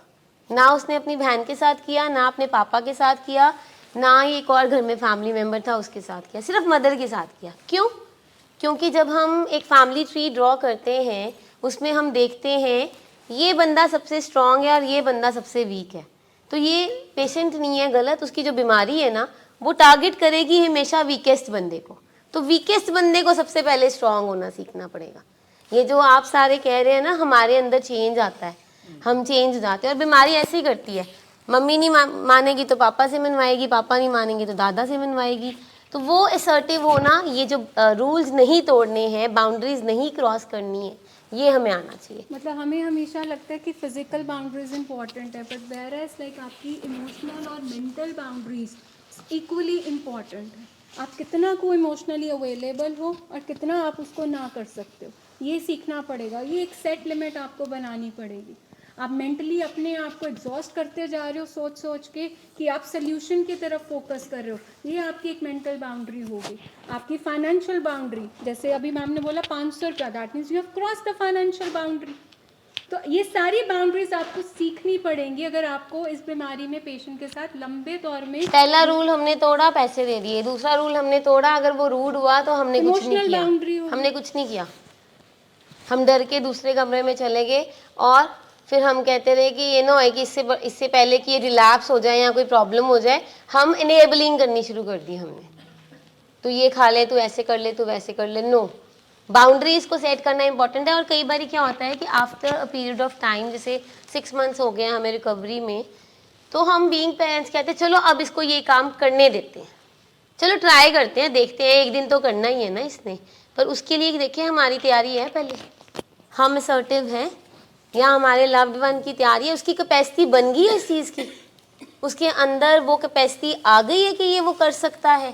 ना उसने अपनी बहन के साथ किया, ना अपने पापा के साथ किया, ना ही एक और घर में फैमिली मेम्बर था उसके साथ किया, सिर्फ मदर के साथ किया। क्यों? क्योंकि जब हम एक फैमिली ट्री ड्रॉ करते हैं उसमें हम देखते हैं ये बंदा सबसे स्ट्रांग है और ये बंदा सबसे वीक है। तो ये पेशेंट नहीं है गलत, उसकी जो बीमारी है ना वो टारगेट करेगी हमेशा वीकेस्ट बंदे को। तो वीकेस्ट बंदे को सबसे पहले स्ट्रांग होना सीखना पड़ेगा। ये जो आप सारे कह रहे हैं ना, हमारे अंदर चेंज आता है, हम चेंज हो जाते हैं, और बीमारी ऐसे ही करती है, मम्मी नहीं मानेगी तो पापा से मनवाएगी, पापा नहीं मानेंगे तो दादा से मनवाएगी। तो वो असर्टिव होना, ये जो रूल्स नहीं तोड़ने हैं, बाउंड्रीज नहीं क्रॉस करनी है, ये हमें आना चाहिए। मतलब हमें हमेशा लगता है कि फिजिकल बाउंड्रीज इंपॉर्टेंट है, बट वेयर एज लाइक आपकी इमोशनल और मेंटल बाउंड्रीज इक्वली इम्पॉर्टेंट है। आप कितना को इमोशनली अवेलेबल हो और कितना आप उसको ना कर सकते हो, ये सीखना पड़ेगा। ये एक सेट लिमिट आपको बनानी पड़ेगी। आप मेंटली अपने आप को एग्जॉस्ट करते जा रहे हो सोच सोच के कि आप सोल्यूशन की तरफ फोकस कर रहे हो, ये आपकी एक मेंटल बाउंड्री होगी। आपकी फाइनेंशियल बाउंड्री, जैसे अभी मैम ने बोला 500 रुपया, that means you have cross the financial boundary. तो ये सारी बाउंड्रीज आपको सीखनी पड़ेंगी अगर आपको इस बीमारी में पेशेंट के साथ लंबे दौर में। पहला रूल हमने तोड़ा, पैसे दे दिए। दूसरा रूल हमने तोड़ा, अगर वो रूड हुआ तो हमने कुछ नहीं Emotional boundary किया। होगी। हमने कुछ नहीं किया, हम डर के दूसरे कमरे में चले गए और फिर हम कहते रहे कि ये ना हो कि इससे पहले कि ये रिलैप्स हो जाए या कोई प्रॉब्लम हो जाए, हम इनेबलिंग करनी शुरू कर दी हमने। तो ये खा ले, तू ऐसे कर ले, तू वैसे कर ले। नो, बाउंड्रीज को सेट करना इंपॉर्टेंट है। और कई बार क्या होता है कि after a period of time, जैसे 6 मंथ्स हो गए हैं हमें रिकवरी में, तो हम बीइंग पेरेंट्स कहते हैं चलो अब इसको ये काम करने देते हैं, चलो ट्राई करते हैं, देखते हैं, एक दिन तो करना ही है ना इसने। पर उसके लिए देखिए हमारी तैयारी है, पहले हम असर्टिव हैं या हमारे लव्ड वन की तैयारी है, उसकी कैपेसिटी बन गई है इस चीज़ की, उसके अंदर वो कैपेसिटी आ गई है कि ये वो कर सकता है।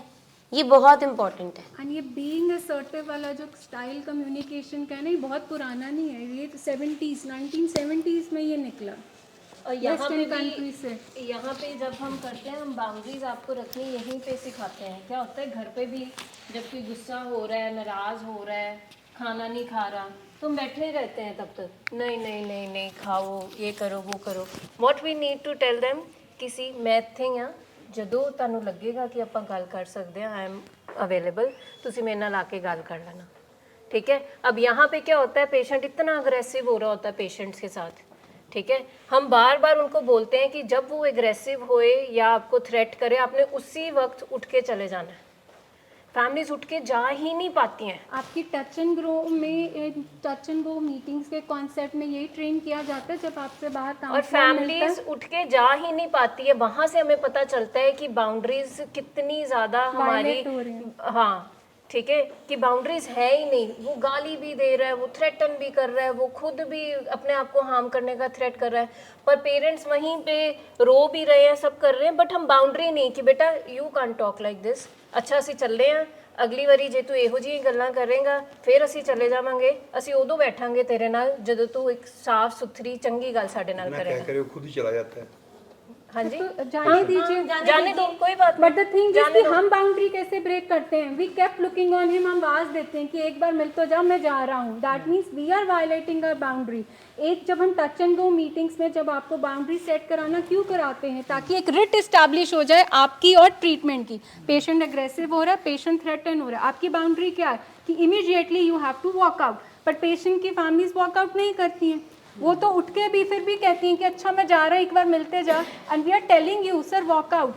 ये बहुत इंपॉर्टेंट है। एंड ये बीइंग असर्टिव वाला जो स्टाइल कम्युनिकेशन का है ना, ये बहुत पुराना नहीं है, ये 1970s में ये निकला। और यहाँ पे Western country से। यहाँ पे जब हम करते हैं, हम बाउंड्रीज आपको रखनी यहीं पे सिखाते हैं। क्या होता है घर पे भी, जब कोई गुस्सा हो रहा है, नाराज़ हो रहा है, खाना नहीं खा रहा, तो हम बैठे रहते हैं तब तक, नहीं नहीं नहीं नहीं खाओ, ये करो वो करो। What we need to tell them, किसी मैथ थिंग ਆ ਜਦੋਂ ਤੁਹਾਨੂੰ ਲੱਗੇਗਾ कि ਆਪਾਂ ਗੱਲ कर सकते हैं, आई एम अवेलेबल, ਤੁਸੀਂ ਮੇਰੇ ਨਾਲ आके ਗੱਲ कर लेना, ठीक है। अब यहाँ पे क्या होता है, पेशेंट इतना अग्रेसिव हो रहा होता है पेशेंट्स के साथ, ठीक है। हम बार बार उनको बोलते हैं कि जब वो एग्रेसिव होए या आपको थ्रेट करे, आपने उसी वक्त उठ के चले जाना है। फैमिलीज उठ के जा ही नहीं पाती हैं। आपकी टच एंड ग्रो में, टच एंड गो मीटिंग्स के कॉन्सेप्ट में यही ट्रेन किया जाता है। जब आपसे बाहर काम और फैमिलीज उठ के जा ही नहीं पाती है, वहां से हमें पता चलता है कि बाउंड्रीज कितनी ज्यादा हमारी, Violate हो रही हैं। हाँ ठीक है, कि बाउंड्रीज है ही नहीं। वो गाली भी दे रहा है, वो थ्रेटन भी कर रहा है, वो खुद भी अपने आप को हार्म करने का थ्रेट कर रहा है, पर पेरेंट्स वहीं पे रो भी रहे हैं, सब कर रहे हैं, बट हम बाउंड्री नहीं कि बेटा you can't talk like this. ਅੱਛਾ ਅਸੀਂ ਚੱਲੇ ਆ, ਅਗਲੀ ਵਾਰੀ ਜੇ ਤੂੰ ਇਹੋ ਜਿਹੀਆਂ ਗੱਲਾਂ ਕਰੇਂਗਾ ਫਿਰ ਅਸੀਂ ਚਲੇ ਜਾਵਾਂਗੇ। ਅਸੀਂ ਉਦੋਂ ਬੈਠਾਂਗੇ ਤੇਰੇ ਨਾਲ ਜਦੋਂ ਤੂੰ ਇੱਕ ਸਾਫ਼ ਸੁਥਰੀ ਚੰਗੀ ਗੱਲ ਸਾਡੇ ਨਾਲ ना कह ਕਰੇਗਾ। करे वो खुद ही चला जाता है। हाँ जी, तो जाने दीजिए, जाने दो, कोई बात बट द थिंग इज जाने कि दो। हम बाउंड्री कैसे ब्रेक करते हैं, we kept looking on him, हम आवाज देते हैं कि एक बार मिल तो जा, मैं जा रहा हूँ, that means we are violating our boundary. एक जब हम टच एंड गो मीटिंग्स में जब आपको बाउंड्री सेट कराना क्यों कराते हैं, ताकि एक रिट इस्टेब्लिश हो जाए आपकी और ट्रीटमेंट की। पेशेंट एग्रेसिव हो रहा है, पेशेंट थ्रेटन हो रहा है, आपकी बाउंड्री क्या है कि immediately you have to walk out, but patient की फैमिलीज वॉकआउट नहीं करती हैं। वो तो उठ के भी फिर भी कहती हैं कि अच्छा मैं जा रहा हूँ, एक बार मिलते जा, and we are telling you sir walk out,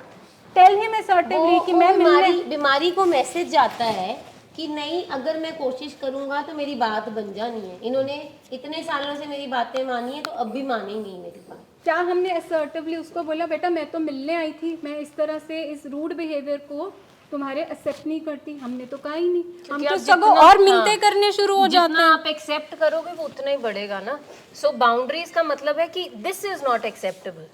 tell him assertively कि मैं मिलने। बीमारी को मैसेज जाता है कि नहीं, अगर मैं कोशिश करूंगा तो मेरी बात बन जानी है। इन्होंने इतने सालों से मेरी बातें मानी है तो अब भी मानेंगी मेरी बात। क्या हमने असर्टिवली उसको बोला बेटा मैं तो मिलने आई थी, मैं इस तरह से इस रूड बिहेवियर को तुम्हारे एक्सेप्ट नहीं करती, हमने तो कहा ही नहीं। हम तो आप सगों जितना- और मिलते हाँ, करने शुरू हो जाते जितना हैं। आप एक्सेप्ट करोगे वो उतना ही बढ़ेगा ना। सो बाउंड्रीज का मतलब है कि दिस इज नॉट एक्सेप्टेबल,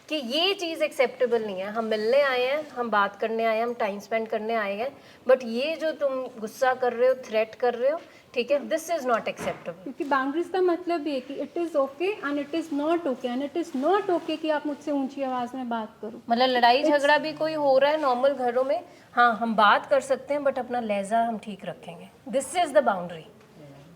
कि ये चीज़ एक्सेप्टेबल नहीं है। हम मिलने आए हैं, हम बात करने आए हैं, हम टाइम स्पेंड करने आए हैं, बट ये जो तुम गुस्सा कर रहे हो, थ्रेट कर रहे हो, ठीक है, दिस इज नॉट एक्सेप्टेबल। क्योंकि बाउंड्रीज का मतलब ये है कि it is okay and it is not okay, and it is not okay कि आप मुझसे ऊंची आवाज़ में बात करो। मतलब लड़ाई झगड़ा भी कोई हो रहा है नॉर्मल घरों में, हाँ हम बात कर सकते हैं, बट अपना लहजा हम ठीक रखेंगे। This is the boundary.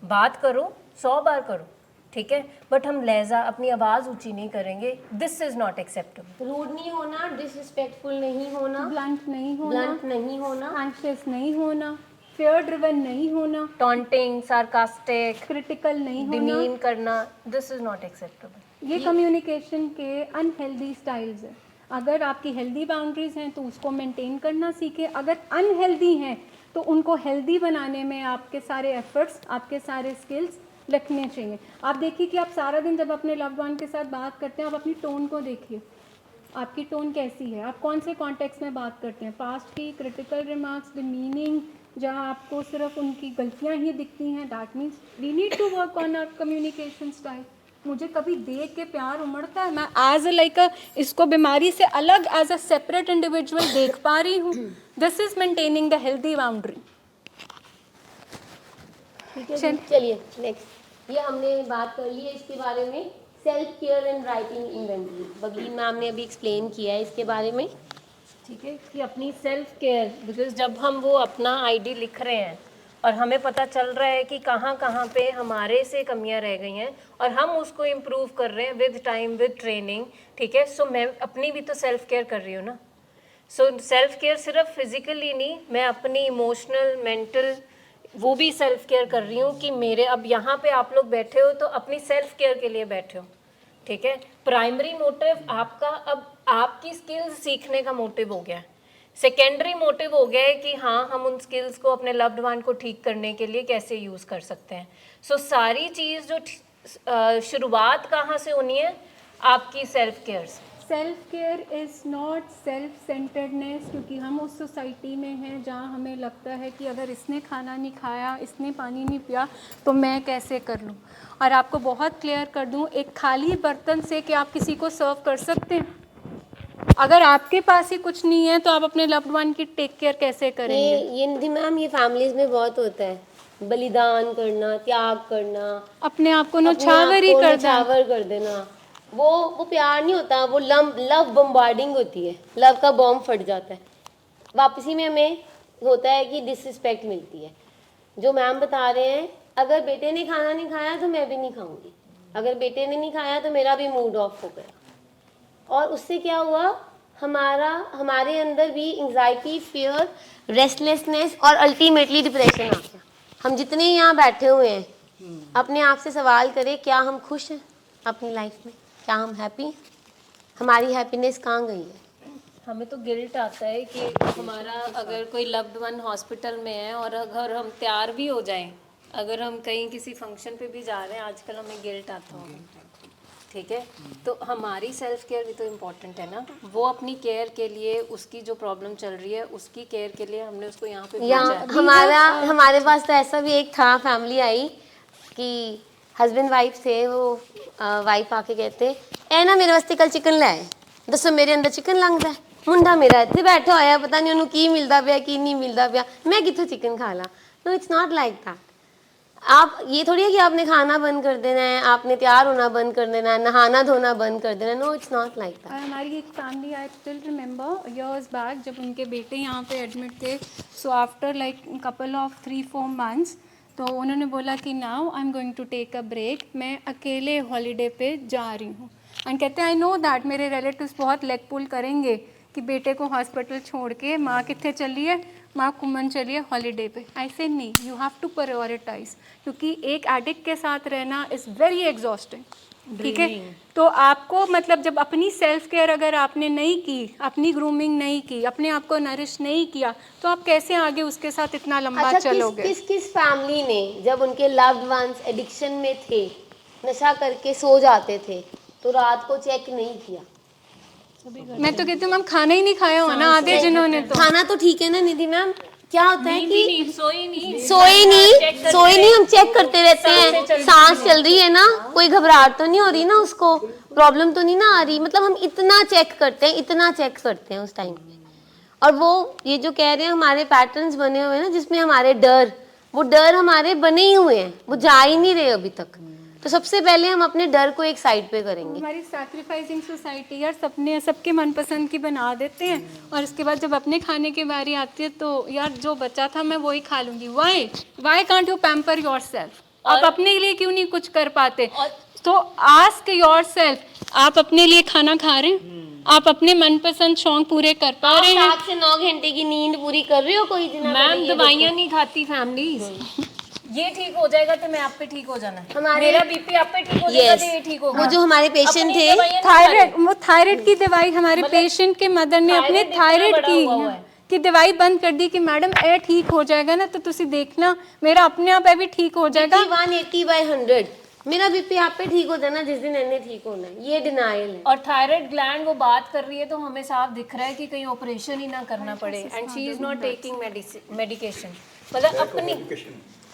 बात करो 100 बार करो, ठीक है, बट हम लहजा अपनी आवाज़ ऊंची नहीं करेंगे। This is not acceptable. Rude नहीं होना, डिसरिस्पेक्टफुल नहीं होना, ब्लंट नहीं होना, ब्लंट नहीं होना, एंशियस नहीं होना, फेयर ड्रिवन नहीं होना, टॉन्टिंग, सार्कास्टिक, क्रिटिकल नहीं होना, डिमीन करना, दिस इज नॉट एक्सेप्टेबल। ये कम्युनिकेशन के अनहेल्दी स्टाइल्स हैं। अगर आपकी हेल्दी बाउंड्रीज हैं तो उसको मेंटेन करना सीखें, अगर अनहेल्दी हैं तो उनको हेल्दी बनाने में आपके सारे एफर्ट्स, आपके सारे स्किल्स रखने चाहिए। आप देखिए कि आप सारा दिन जब अपने लव्ड वन के साथ बात करते हैं, आप अपनी टोन को देखिए, आपकी टोन कैसी है, आप कौन से कॉन्टेक्स्ट में बात करते हैं, पास्ट की, क्रिटिकल रिमार्क्स, डिमीनिंग, जहाँ आपको सिर्फ उनकी गलतियाँ ही दिखती हैं, that means we need to work on our communication style. मुझे कभी देख के प्यार उमड़ता है, मैं एज लाइक इसको बीमारी से अलग एज अ सेपरेट इंडिविजुअल देख पा रही हूँ। This is maintaining the healthy boundary. ठीक है जी, चलिए नेक्स्ट। ये हमने बात कर ली है इसके बारे में, self care and writing inventory. बगलीन मैम ने अभी एक्सप्लेन किया है इसके बारे में। ठीक है, कि अपनी सेल्फ केयर, बिकॉज जब हम वो अपना आईडी लिख रहे हैं और हमें पता चल रहा है कि कहाँ कहाँ पे हमारे से कमियां रह गई हैं और हम उसको इम्प्रूव कर रहे हैं विद टाइम, विद ट्रेनिंग, ठीक है। सो मैं अपनी भी तो सेल्फ केयर कर रही हूँ ना। सो सेल्फ केयर सिर्फ फिजिकली नहीं, मैं अपनी इमोशनल, मेंटल, वो भी सेल्फ केयर कर रही हूँ कि मेरे, अब यहाँ पे आप लोग बैठे हो तो अपनी सेल्फ केयर के लिए बैठे हो, ठीक है। प्राइमरी मोटिव आपका अब आपकी स्किल्स सीखने का मोटिव हो गया है। सेकेंडरी मोटिव हो गया है कि हाँ, हम उन स्किल्स को अपने लव्ड वन को ठीक करने के लिए कैसे यूज़ कर सकते हैं। सो सारी चीज़ जो शुरुआत कहाँ से होनी है, आपकी सेल्फ केयर से। Self care is not self centredness, क्योंकि हम उस सोसाइटी में हैं जहाँ हमें लगता है कि अगर इसने खाना नहीं खाया, इसने पानी नहीं पिया, तो मैं कैसे कर लूँ। और आपको बहुत क्लियर कर दूँ, एक खाली बर्तन से कि आप किसी को सर्व कर सकते हैं? अगर आपके पास ही कुछ नहीं है तो आप अपने लव्ड वन की टेक केयर कैसे करेंगे? ये निधि मैम, ये फैमिलीज में बहुत होता है, बलिदान करना, त्याग करना, अपने आप को अपने नौछावर ही आप को कर देना। नौछावर कर देना। वो प्यार नहीं होता, वो लव बम्बार्डिंग होती है, लव का बॉम्ब फट जाता है। वापसी में हमें होता है कि डिसरिस्पेक्ट मिलती है। जो मैम बता रहे हैं, अगर बेटे ने खाना नहीं खाया तो मैं भी नहीं खाऊंगी, अगर बेटे ने नहीं खाया तो मेरा भी मूड ऑफ हो गया। और उससे क्या हुआ, हमारे अंदर भी एंजाइटी, फियर, रेस्टलेसनेस और अल्टीमेटली डिप्रेशन आ गया। हम जितने यहाँ बैठे हुए हैं, अपने आप से सवाल करें, क्या हम खुश हैं अपनी लाइफ में? क्या हम हैप्पी हैं? हमारी हैप्पीनेस कहाँ गई है? हमें तो गिल्ट आता है कि हमारा अगर कोई लव्ड वन हॉस्पिटल में है और अगर हम तैयार भी हो जाएं, अगर हम कहीं किसी फंक्शन पे भी जा रहे हैं, आजकल हमें गिल्ट आता होगा, ठीक है। तो हमारी सेल्फ केयर भी तो इम्पोर्टेंट है ना। वो अपनी केयर के लिए, उसकी जो प्रॉब्लम चल रही है उसकी केयर के लिए हमने उसको यहाँ पे भेजा यहाँ है। हमारे पास तो ऐसा भी एक था, फैमिली आई कि हस्बैंड वाइफ थे, वो वाइफ आके कहते ए ना मेरे वास्ते कल चिकन ले आए, दसो मेरे अंदर चिकन लंघदा है, मुंडा मेरा इत्थे बैठा होया, पता नहीं उन्होंने की मिलता पाया की नहीं मिलता पाया, मैं कितों चिकन खा ला। No, it's not like that. आप ये थोड़ी है कि आपने खाना बंद कर देना है, आपने तैयार होना बंद कर देना है, नहाना धोना बंद कर देना है। No, it's not like that. हमारी एक family, I still remember years back, जब उनके बेटे यहाँ पे एडमिट थे, so after like couple of 3-4 months, तो उन्होंने बोला कि now I am going to take a break, मैं अकेले हॉलीडे पे जा रही हूँ। एंड कहते हैं आई नो दैट मेरे रिलेटिव्स बहुत लेग पुल करेंगे कि बेटे को हॉस्पिटल छोड़ के माँ कितने चली है, माँ कुमन चलिए हॉलीडे पे। आई से नहीं, यू हैव टू प्रायोरिटाइज, क्योंकि एक एडिक्ट के साथ रहना इज़ वेरी एग्जॉस्टिंग, ठीक है। तो आपको मतलब जब अपनी सेल्फ केयर अगर आपने नहीं की, अपनी ग्रूमिंग नहीं की, अपने आप को नरिश नहीं किया, तो आप कैसे आगे उसके साथ इतना लंबा चलोगे? किस फैमिली ने जब उनके लव्ड वंस एडिक्शन में थे, नशा करके सो जाते थे, तो रात को चेक नहीं किया? मैं तो कहती हूँ मैम, खाना ही नहीं खाया हो ना आधे जिन्होंने तो। खाना तो ठीक है ना निधि मैम, क्या होता है कि सोई नहीं, सोए नहीं, हम चेक करते रहते हैं, सांस चल रही है ना, कोई घबराहट तो नहीं हो रही ना, उसको प्रॉब्लम तो नहीं ना आ रही, मतलब हम इतना चेक करते हैं उस टाइम पे। और वो ये जो कह रहे हैं, हमारे पैटर्न्स बने हुए हैं ना, जिसमें हमारे वो डर हमारे बने ही हुए हैं, वो जा ही नहीं रहे अभी तक। तो सबसे पहले हम अपने डर को एक साइड पे करेंगे। हमारी सैक्रिफाइसिंग सोसाइटी यार, सबके मनपसंद की बना देते हैं, और इसके बाद जब अपने खाने की बारी आती है तो यार जो बचा था मैं वही खा लूंगी। Why can't you pamper yourself? आप अपने लिए क्यों नहीं कुछ कर पाते? तो आस्क योरसेल्फ, आप अपने लिए खाना खा रहे हैं? आप अपने मनपसंद शौक पूरे कर पा रहे हैं? 7 से 9 घंटे की नींद पूरी कर रहे हो कोई दिन? मैम दवाइयाँ नहीं खाती फैमिलीज। ये ठीक हो जाएगा तो मैं आप पे ठीक हो जाना है, मेरा बीपी आप पे ठीक हो जाएगा तो ये ठीक होगा। वो जो हमारे पेशेंट थे, थायराइड की दवाई हमारे पेशेंट के मदर ने अपने थायराइड की दवाई बंद कर दी कि मैडम ए ठीक हो जाएगा ना, तो तुसी देखना मेरा अपने आप भी ठीक हो जाएगा। 180/100 मेरा बीपी आप पे ठीक हो जाना जिस दिन इन्हें ठीक होना है, ये डिनाइल है। और थायराइड ग्लैंड वो बात कर रही है तो हमें साफ दिख रहा है कि कहीं ऑपरेशन ही ना करना पड़े, and she is not taking medication. मतलब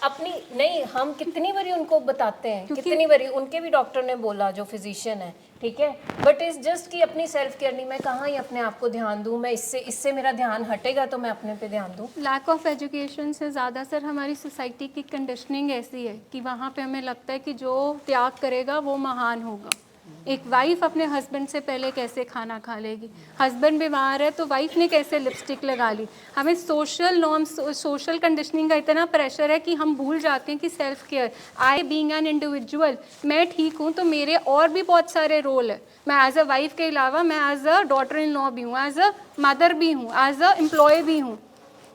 अपनी नहीं, हम कितनी बारी उनको बताते हैं, कितनी बारी उनके भी डॉक्टर ने बोला जो फिजिशियन है, ठीक है, बट इट्स जस्ट कि अपनी सेल्फ केयर नहीं, मैं कहाँ ही अपने आप को ध्यान दूँ, मैं इससे मेरा ध्यान हटेगा तो मैं अपने पे ध्यान दूँ। लैक ऑफ एजुकेशन से ज़्यादा सर हमारी सोसाइटी की कंडीशनिंग ऐसी है कि वहाँ पे हमें लगता है कि जो त्याग करेगा वो महान होगा। एक वाइफ अपने हस्बैंड से पहले कैसे खाना खा लेगी, हस्बैंड बीमार है तो वाइफ ने कैसे लिपस्टिक लगा ली। हमें सोशल नॉर्म्स, सोशल कंडीशनिंग का इतना प्रेशर है कि हम भूल जाते हैं कि self care, I being an individual, मैं ठीक हूँ तो मेरे और भी बहुत सारे रोल है। मैं एज अ वाइफ के अलावा मैं as a daughter in law भी हूँ, एज अ मदर भी हूँ, एज अ एम्प्लॉय भी हूँ।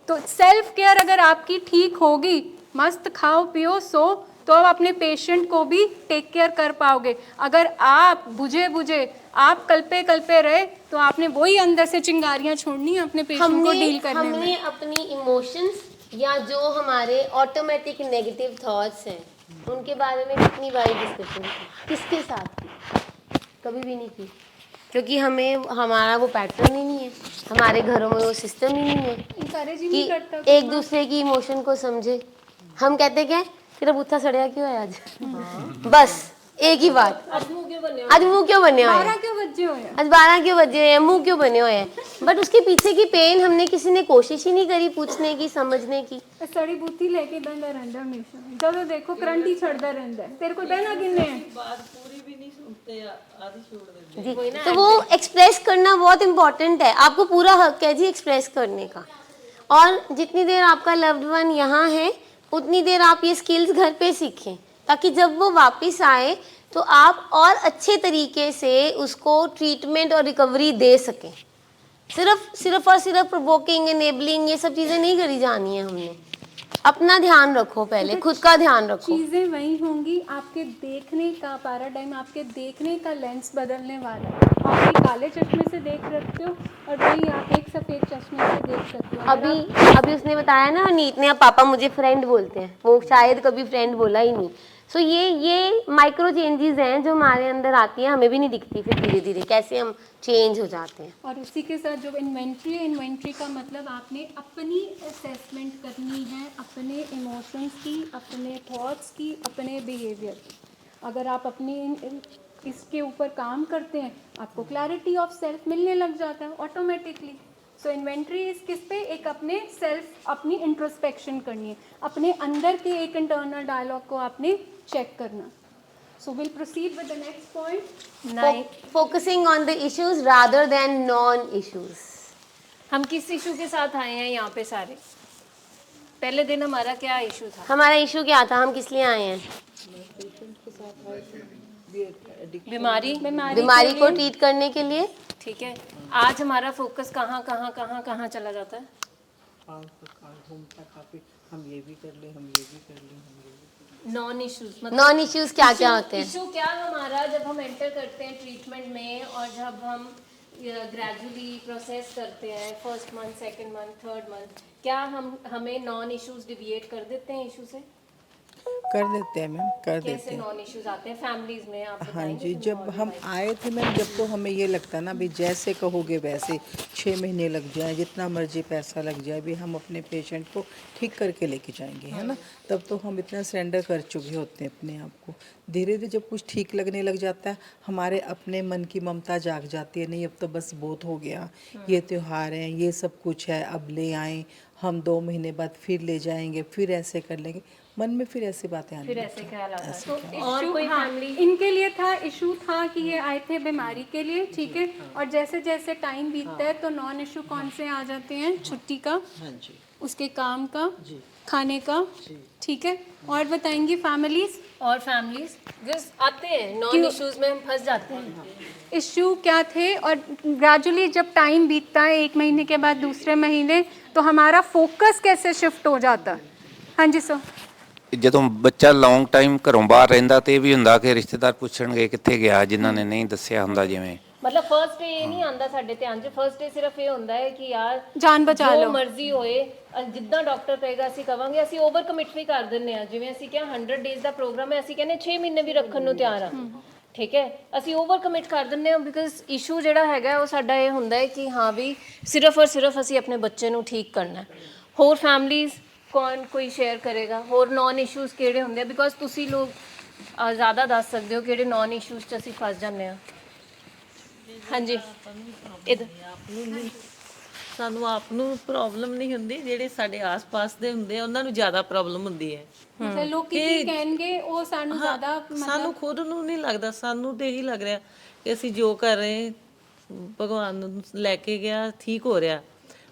तो सेल्फ केयर अगर आपकी ठीक होगी, मस्त खाओ पियो सो, तो आप अपने पेशेंट को भी टेक केयर कर पाओगे। अगर आप बुझे आप कल पे रहे तो आपने वही अंदर से चिंगारियां छोड़नी है अपने पेशेंट को डील करने में। हमने अपनी इमोशंस या जो हमारे ऑटोमेटिक नेगेटिव थॉट्स हैं उनके बारे में कितनी बार डिस्कशन की, किसके साथ की? कभी भी नहीं की, क्योंकि हमें हमारा वो पैटर्न ही नहीं है, हमारे घरों में वो सिस्टम ही नहीं है इंकरेज ही कि नहीं करता एक दूसरे की इमोशन को समझे। हम कहते क्या, तेरा बूथा सड़िया क्यों है आज, बस एक ही बात, आज मुंह क्यों बने हुए हैं, 12 क्यों बजे हुए हैं? आज 12 क्यों बजे हुए हैं, मुंह क्यों बने हुए हैं। बट उसके पीछे की पेन हमने किसी ने कोशिश ही नहीं करी पूछने की, समझने की। सड़ी बूथी लेके बंदा रहता हमेशा, जब देखो करंट ही छड़ता रहता है। तेरे को बहना किन्ने है? बात पूरी भी नहीं सुनते, आधी छोड़ देते। जी, तो वो एक्सप्रेस करना बहुत इम्पोर्टेंट है, आपको पूरा हक है जी एक्सप्रेस करने का। और जितनी देर आपका लव्ड वन यहाँ है उतनी देर आप ये स्किल्स घर पे सीखें, ताकि जब वो वापस आए तो आप और अच्छे तरीके से उसको ट्रीटमेंट और रिकवरी दे सकें। सिर्फ और सिर्फ प्रोवोकिंग, एनेबलिंग, ये सब चीज़ें नहीं करी जानी है हमने। अपना ध्यान रखो, पहले खुद का ध्यान रखो। चीज़ें वही होंगी, आपके देखने का पैराडाइम, आपके देखने का लेंस बदलने वाला है। आप एक काले चश्मे से देख सकते हो और वही आप एक सफ़ेद चश्मे से देख सकते हो। अभी उसने बताया ना नीत ने, अब पापा मुझे फ्रेंड बोलते हैं, वो शायद कभी फ्रेंड बोला ही नहीं। सो ये माइक्रो चेंजेस हैं जो हमारे अंदर आती हैं, हमें भी नहीं दिखती, फिर धीरे धीरे कैसे हम चेंज हो जाते हैं। और उसी के साथ जो इन्वेंट्री है, इन्वेंट्री का मतलब आपने अपनी असेसमेंट करनी है, अपने इमोशंस की, अपने थॉट्स की, अपने बिहेवियर की। अगर आप अपनी इसके ऊपर काम करते हैं, आपको क्लैरिटी ऑफ सेल्फ मिलने लग जाता है ऑटोमेटिकली। सो इन्वेंट्री इस किस पे, एक अपने सेल्फ, अपनी इंट्रोस्पेक्शन करनी है, अपने अंदर के एक इंटरनल डायलॉग को आपने चेक करना। So we'll proceed with the next point. Focusing on the issues rather than non-issues. हम किस इशू के साथ आए हैं यहाँ पे सारे? पहले दिन हमारा क्या इशू था? हमारा इशू क्या था, हम किस लिए आए हैं? बीमारी को ट्रीट करने के लिए। ठीक है, आज हमारा फोकस कहाँ चला जाता है? हम ये भी कर ले, हम ये भी कर ले, हम ये भी। नॉन इश्यूज, मतलब नॉन इश्यूज क्या क्या होते हैं? इशू क्या हमारा, जब हम एंटर करते हैं ट्रीटमेंट में और जब हम ग्रेजुअली प्रोसेस करते हैं, first month, second month, third month, क्या हमें नॉन इश्यूज डिविएट कर देते हैं इशू से? कर देते हैं मैम, कर देते कैसे हैं। नॉन इश्यूज आते हैं फैमिलीज में, आप हाँ बताएंगे? जी, जब हम आए थे मैम, जब तो हमें ये लगता ना भी जैसे कहोगे वैसे 6 महीने लग जाए, जितना मर्जी पैसा लग जाए, भी हम अपने पेशेंट को ठीक करके लेके जाएंगे, है ना। तब तो हम इतना सरेंडर कर चुके होते हैं अपने आप को। धीरे धीरे जब कुछ ठीक लगने लग जाता है, हमारे अपने मन की ममता जाग जाती है, नहीं अब तो बस बहुत हो गया, ये त्यौहार हैं, ये सब कुछ है, अब ले आएँ हम, 2 महीने बाद फिर ले जाएंगे, फिर ऐसे कर लेंगे, मन में फिर ऐसी बातें आने फिर लगती ऐसे ख्याल आता है। तो और इशू, कोई हाँ, फैमिली इनके लिए था, इशू था कि ये आए थे बीमारी के लिए, ठीक है। और जैसे जैसे टाइम बीतता है तो नॉन इशू कौन से आ जाते हैं? छुट्टी का, हाँ जी, उसके काम का, खाने का, ठीक है। और बताएंगी फैमिलीज, और फैमिलीज जस्ट आते हैं नॉन इश्यूज में, हम फंस जाते हैं। इश्यू क्या थे, और ग्रेजुअली जब टाइम बीतता है, 1 महीने के बाद दूसरे महीने, तो हमारा फोकस कैसे शिफ्ट हो जाता है? हाँ जी सर। ਜਦੋਂ ਬੱਚਾ ਲੌਂਗ ਟਾਈਮ ਘਰੋਂ ਬਾਹਰ ਰਹਿੰਦਾ ਤੇ ਇਹ ਵੀ ਹੁੰਦਾ ਕਿ ਰਿਸ਼ਤੇਦਾਰ ਪੁੱਛਣਗੇ ਕਿੱਥੇ ਗਿਆ, ਜਿਨ੍ਹਾਂ ਨੇ ਨਹੀਂ ਦੱਸਿਆ ਹੁੰਦਾ। ਜਿਵੇਂ मतलब फर्स्ट डे ये नहीं आंदा साडे ध्यान च, फर्स्ट डे सिर्फ ये ਹੁੰਦਾ है कि यार जान बचा जो लो, मर्जी होए, जिद्दां डॉक्टर कहेगा ਅਸੀਂ ਕਵਾਂਗੇ। ਅਸੀਂ ਓਵਰ ਕਮਿਟ ਵੀ ਕਰ ਦਿੰਨੇ ਆ, ਜਿਵੇਂ ਅਸੀਂ ਕਿਹਾ 100 ਡੇਜ਼ ਦਾ ਪ੍ਰੋਗਰਾਮ ਹੈ, ਅਸੀਂ ਕਹਿੰਦੇ 6 ਮਹੀਨੇ ਵੀ ਰੱਖਣ ਨੂੰ ਤਿਆਰ ਆ, ਠੀਕ ਹੈ। ਅਸੀਂ ਓਵਰ ਕਮਿਟ ਕਰ ਦਿੰਨੇ ਆ, ਬਿਕਾਜ਼ ਇਸ਼ੂ ਜਿਹੜਾ ਹੈਗਾ ਉਹ ਸਾਡਾ ਇਹ ਹੁੰਦਾ ਹੈ ਕਿ ਹਾਂ ਵੀ ਸਿਰਫ ਔਰ ਸਿਰਫ ਅਸੀਂ ਆਪਣੇ ਬੱਚੇ ਨੂੰ ਠੀਕ ਕਰਨਾ ਹੈ। ਹੋਰ ਫੈਮਲੀਜ਼ ਕੌਣ ਕੋਈ ਸ਼ੇਅਰ ਕਰੇਗਾ ਹੋਰ ਨੌਨ ਇਸ਼ੂਜ਼ ਕਿਹੜੇ ਹੁੰਦੇ ਆ ਬਿਕੋਜ਼ ਤੁਸੀਂ ਲੋਕ ਜ਼ਿਆਦਾ ਦੱਸ ਸਕਦੇ ਹੋ ਕਿਹੜੇ ਨੌਨ ਇਸ਼ੂਜ਼ 'ਚ ਅਸੀਂ ਫਸ ਜਾਂਦੇ ਆ ਹਾਂਜੀ ਇੱਧਰ ਸਾਨੂੰ ਆਪ ਨੂੰ ਪ੍ਰੋਬਲਮ ਨਹੀਂ ਹੁੰਦੀ, ਜਿਹੜੇ ਸਾਡੇ ਆਸ-ਪਾਸ ਦੇ ਹੁੰਦੇ ਆ ਉਹਨਾਂ ਨੂੰ ਜ਼ਿਆਦਾ ਪ੍ਰੋਬਲਮ ਹੁੰਦੀ ਹੈ। मतलब लोग कितनी कहेंगे वो सानू ज्यादा ਸਾਨੂੰ ਖੁਦ ਨੂੰ ਨਹੀਂ ਲੱਗਦਾ, ਸਾਨੂੰ ਤੇ ਇਹੀ ਲੱਗ ਰਿਹਾ ਕਿ ਅਸੀਂ ਜੋ ਕਰ ਰਹੇ ਭਗਵਾਨ ਨੂੰ ਲੈ ਕੇ ਗਿਆ ਠੀਕ ਹੋ ਰਿਹਾ,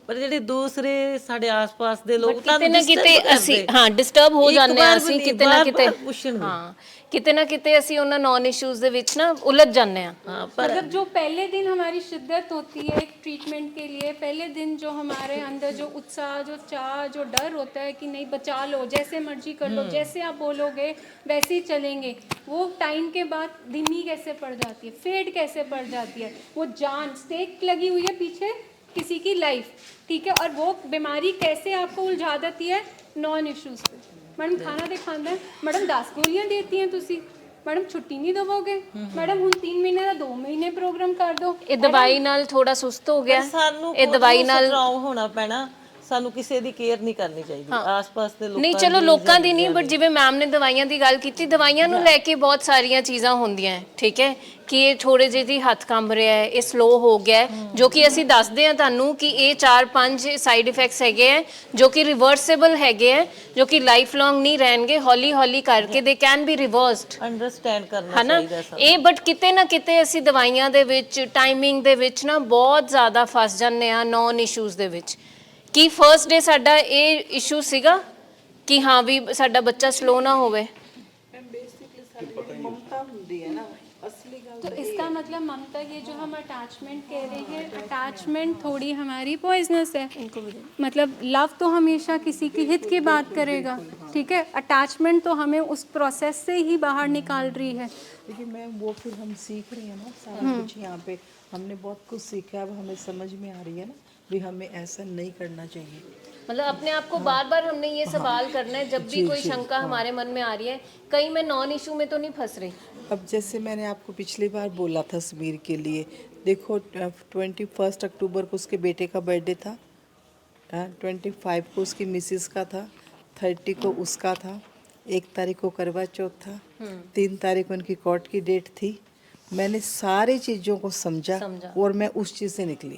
ਪਰ ਜਿਹੜੇ ਦੂਸਰੇ ਸਾਡੇ ਆਸ-ਪਾਸ ਦੇ ਲੋਕ ਕਿਤੇ ਨਾ ਕਿਤੇ ਅਸੀਂ ਹਾਂ ਡਿਸਟਰਬ ਹੋ ਜਾਂਦੇ ਆ ਅਸੀਂ ਕਿਤੇ ਨਾ ਕਿਤੇ ਪੁੱਛਣਗੇ। ਹਾਂ ਕਿਤੇ ਨਾ ਕਿਤੇ ਅਸੀਂ ਉਹਨਾਂ ਨੌਨ ਇਸ਼ੂਜ਼ ਦੇ ਵਿੱਚ ਨਾ ਉਲਝ ਜਾਂਦੇ ਆ मतलब जो पहले दिन हमारी शिद्दत होती है एक ट्रीटमेंट के लिए, पहले दिन जो हमारे अंदर जो उत्साह, जो चाह, जो डर होता है कि नहीं बचा लो, जैसे मर्जी कर लो, जैसे आप बोलोगे वैसे ही चलेंगे, वो टाइम के बाद धीमी कैसे पड़ जाती है, फेड कैसे पड़ जाती है, वो जान स्टेक लगी हुई है पीछे किसी की लाइफ, ठीक है, और वो बीमारी कैसे आपको उलझा देती है नॉन इश्यूज पे। मैडम खाना तो खांदा है, मैडम 10 गोलियां देती हैं तुसी, मैडम छुट्टी नहीं दवोगे, मैडम हुन 3 महीने का 2 महीने प्रोग्राम कर दो, ਇਹ ਦਵਾਈ ਨਾਲ ਥੋੜਾ ਸੁਸਤ ਹੋ ਗਿਆ ਸਾਨੂੰ ਇਹ ਦਵਾਈ ਨਾਲ ਸਟਰੋਂਗ ਹੋਣਾ ਪੈਣਾ, ਸਾਨੂੰ ਕਿਸੇ ਦੀ ਕੇਅਰ ਨਹੀਂ ਕਰਨੀ ਚਾਹੀਦੀ ਆਸ-ਪਾਸ ਦੇ ਲੋਕਾਂ ਨਹੀਂ ਚਲੋ ਲੋਕਾਂ ਦੀ ਨਹੀਂ ਬਟ ਜਿਵੇਂ ਮੈਮ ਨੇ ਦਵਾਈਆਂ ਦੀ ਗੱਲ ਕੀਤੀ ਦਵਾਈਆਂ ਨੂੰ ਲੈ ਕੇ ਬਹੁਤ ਸਾਰੀਆਂ ਚੀਜ਼ਾਂ ਹੁੰਦੀਆਂ ਹੈ ਠੀਕ ਹੈ ਕਿ ਇਹ ਥੋੜੇ ਜਿਹੇ ਦੀ ਹੱਥ ਕੰਬ ਰਿਹਾ ਹੈ ਇਹ ਸਲੋ ਹੋ ਗਿਆ ਹੈ ਜੋ ਕਿ ਅਸੀਂ ਦੱਸਦੇ ਹਾਂ ਤੁਹਾਨੂੰ ਕਿ ਇਹ 4-5 ਸਾਈਡ ਇਫੈਕਟਸ ਹੈਗੇ ਹੈ ਜੋ ਕਿ ਰਿਵਰਸੇਬਲ ਹੈਗੇ ਹੈ ਜੋ ਕਿ ਲਾਈਫ ਲੌਂਗ ਨਹੀਂ ਰਹਿਣਗੇ ਹੌਲੀ ਹੌਲੀ ਕਰਕੇ ਦੇ ਕੈਨ ਬੀ ਰਿਵਰਸਡ ਅੰਡਰਸਟੈਂਡ ਕਰਨਾ ਹਨਾ ਚਾਹੀਦਾ ਸਭ ਇਹ ਬਟ ਕਿਤੇ ਨਾ ਕਿਤੇ ਅਸੀਂ ਦਵਾਈਆਂ ਦੇ ਵਿੱਚ ਟਾਈਮਿੰਗ ਦੇ ਵਿੱਚ ਨਾ ਬਹੁਤ ਜ਼ਿਆਦਾ ਫਸ ਜਾਂਦੇ ਆ ਨੌਨ ਇਸ਼ੂਜ਼ ਦੇ ਵਿੱਚ ਕਿ ਫਰਸਟ ਡੇ ਸਾਡਾ ਇਹ ਇਸ਼ੂ ਸੀਗਾ ਕਿ ਹਾਂ ਵੀ ਸਾਡਾ ਬੱਚਾ ਸਲੋ ਨਾ ਹੋਵੇ तो इसका मतलब ममता ये जो हम अटैचमेंट कह रहे हैं अटैचमेंट थोड़ी हमारी पॉइजनस है, मतलब लव तो हमेशा किसी की हित की बात करेगा, ठीक है, अटैचमेंट तो हमें उस प्रोसेस से ही बाहर निकाल रही है। देखिए मैम वो फिर हम सीख रहे हैं ना सारा कुछ यहाँ पे, हमने बहुत कुछ सीखा है, अब हमें समझ में आ रही है ना भी हमें ऐसा नहीं करना चाहिए। मतलब अपने आप को बार बार हमने ये सवाल करना है जब भी कोई शंका हमारे मन में आ रही है कहीं मैं नॉन इशू में तो नहीं फंस रही। अब जैसे मैंने आपको पिछली बार बोला था समीर के लिए, देखो 21 अक्टूबर को उसके बेटे का बर्थडे था, 25 को उसकी मिसेस का था, 30 को उसका था, 1 तारीख को करवा चौथ था, 3 तारीख को उनकी कोर्ट की डेट थी। मैंने सारी चीज़ों को समझा और मैं उस चीज़ से निकली।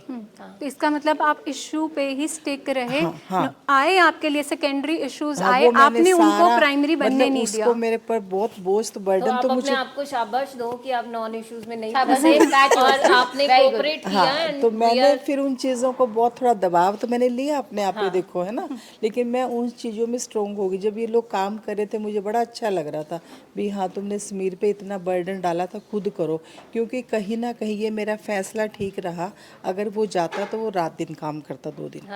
तो इसका मतलब आप इशू पे ही स्टिक रहे। हाँ। आए आपके लिए सेकेंडरी इश्यूज हाँ, आए, वो मैंने आपने उनको सारा- प्राइमरी बनने मतलब नहीं दिया। उसको मेरे पर बहुत बोझ तो तो बर्डन आप तो अपने मुझे आप को शाबाश दो कि आप नॉन इश्यूज में नहीं शाबाश, फंसे that's और awesome. आपने Very good. कोऑपरेट किया हाँ, and तो we मैंने are- फिर उन चीज़ों को बहुत थोड़ा दबाव तो मैंने लिया अपने आप पे देखो है ना, लेकिन मैं उन चीज़ों में स्ट्रोंग हो गई। जब ये लोग काम कर रहे थे मुझे बड़ा अच्छा लग रहा था भी हाँ तुमने समीर पे इतना बर्डन डाला था, खुद करो, क्योंकि कहीं ना कहीं ये मेरा फैसला ठीक रहा। अगर वो जाता तो वो रात दिन काम करता 2 दिन,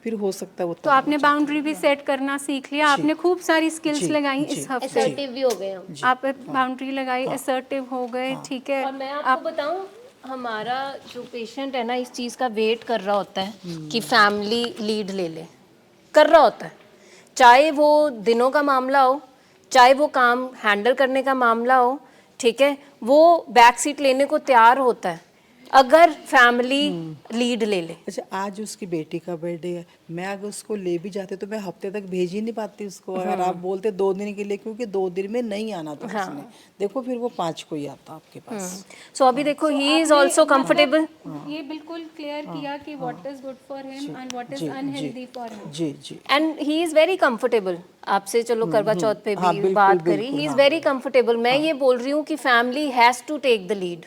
फिर हो सकता वो तो आपने बाउंड्री भी सेट करना सीख लिया, आपने खूब सारी स्किल्स लगाई इस हफ्ते, असर्टिव भी हो गए हम। आप बाउंड्री लगाई, असर्टिव हो गए, ठीक है। और मैं आपको बताऊं हमारा जो पेशेंट है ना इस चीज़ का वेट कर रहा होता है कि फैमिली लीड ले ले, कर रहा होता है, चाहे वो दिनों का मामला हो चाहे वो काम हैंडल करने का मामला हो, ठीक है, वो बैक सीट लेने को तैयार होता है अगर फैमिली लीड ले ले। अच्छा आज उसकी बेटी का बर्थडे है, मैं अगर उसको ले भी जाते तो मैं हफ्ते तक भेज ही नहीं पाती उसको, अगर आप बोलते 2 दिन के लिए, क्योंकि 2 दिन में नहीं आना था उसने। देखो फिर वो 5 को ही आता आपके पास। सो अभी देखो ही इज ऑल्सो कंफर्टेबल। ये बिल्कुल क्लियर किया कि what is good for him and what is unhealthy for him. जी जी and he is very comfortable. आपसे चलो करवा चौथ पे हाँ, भी बिल्कुल, बात करी, बिल्कुल, ही इज हाँ। Very comfortable. मैं ये बोल रही हूँ कि family has to take the lead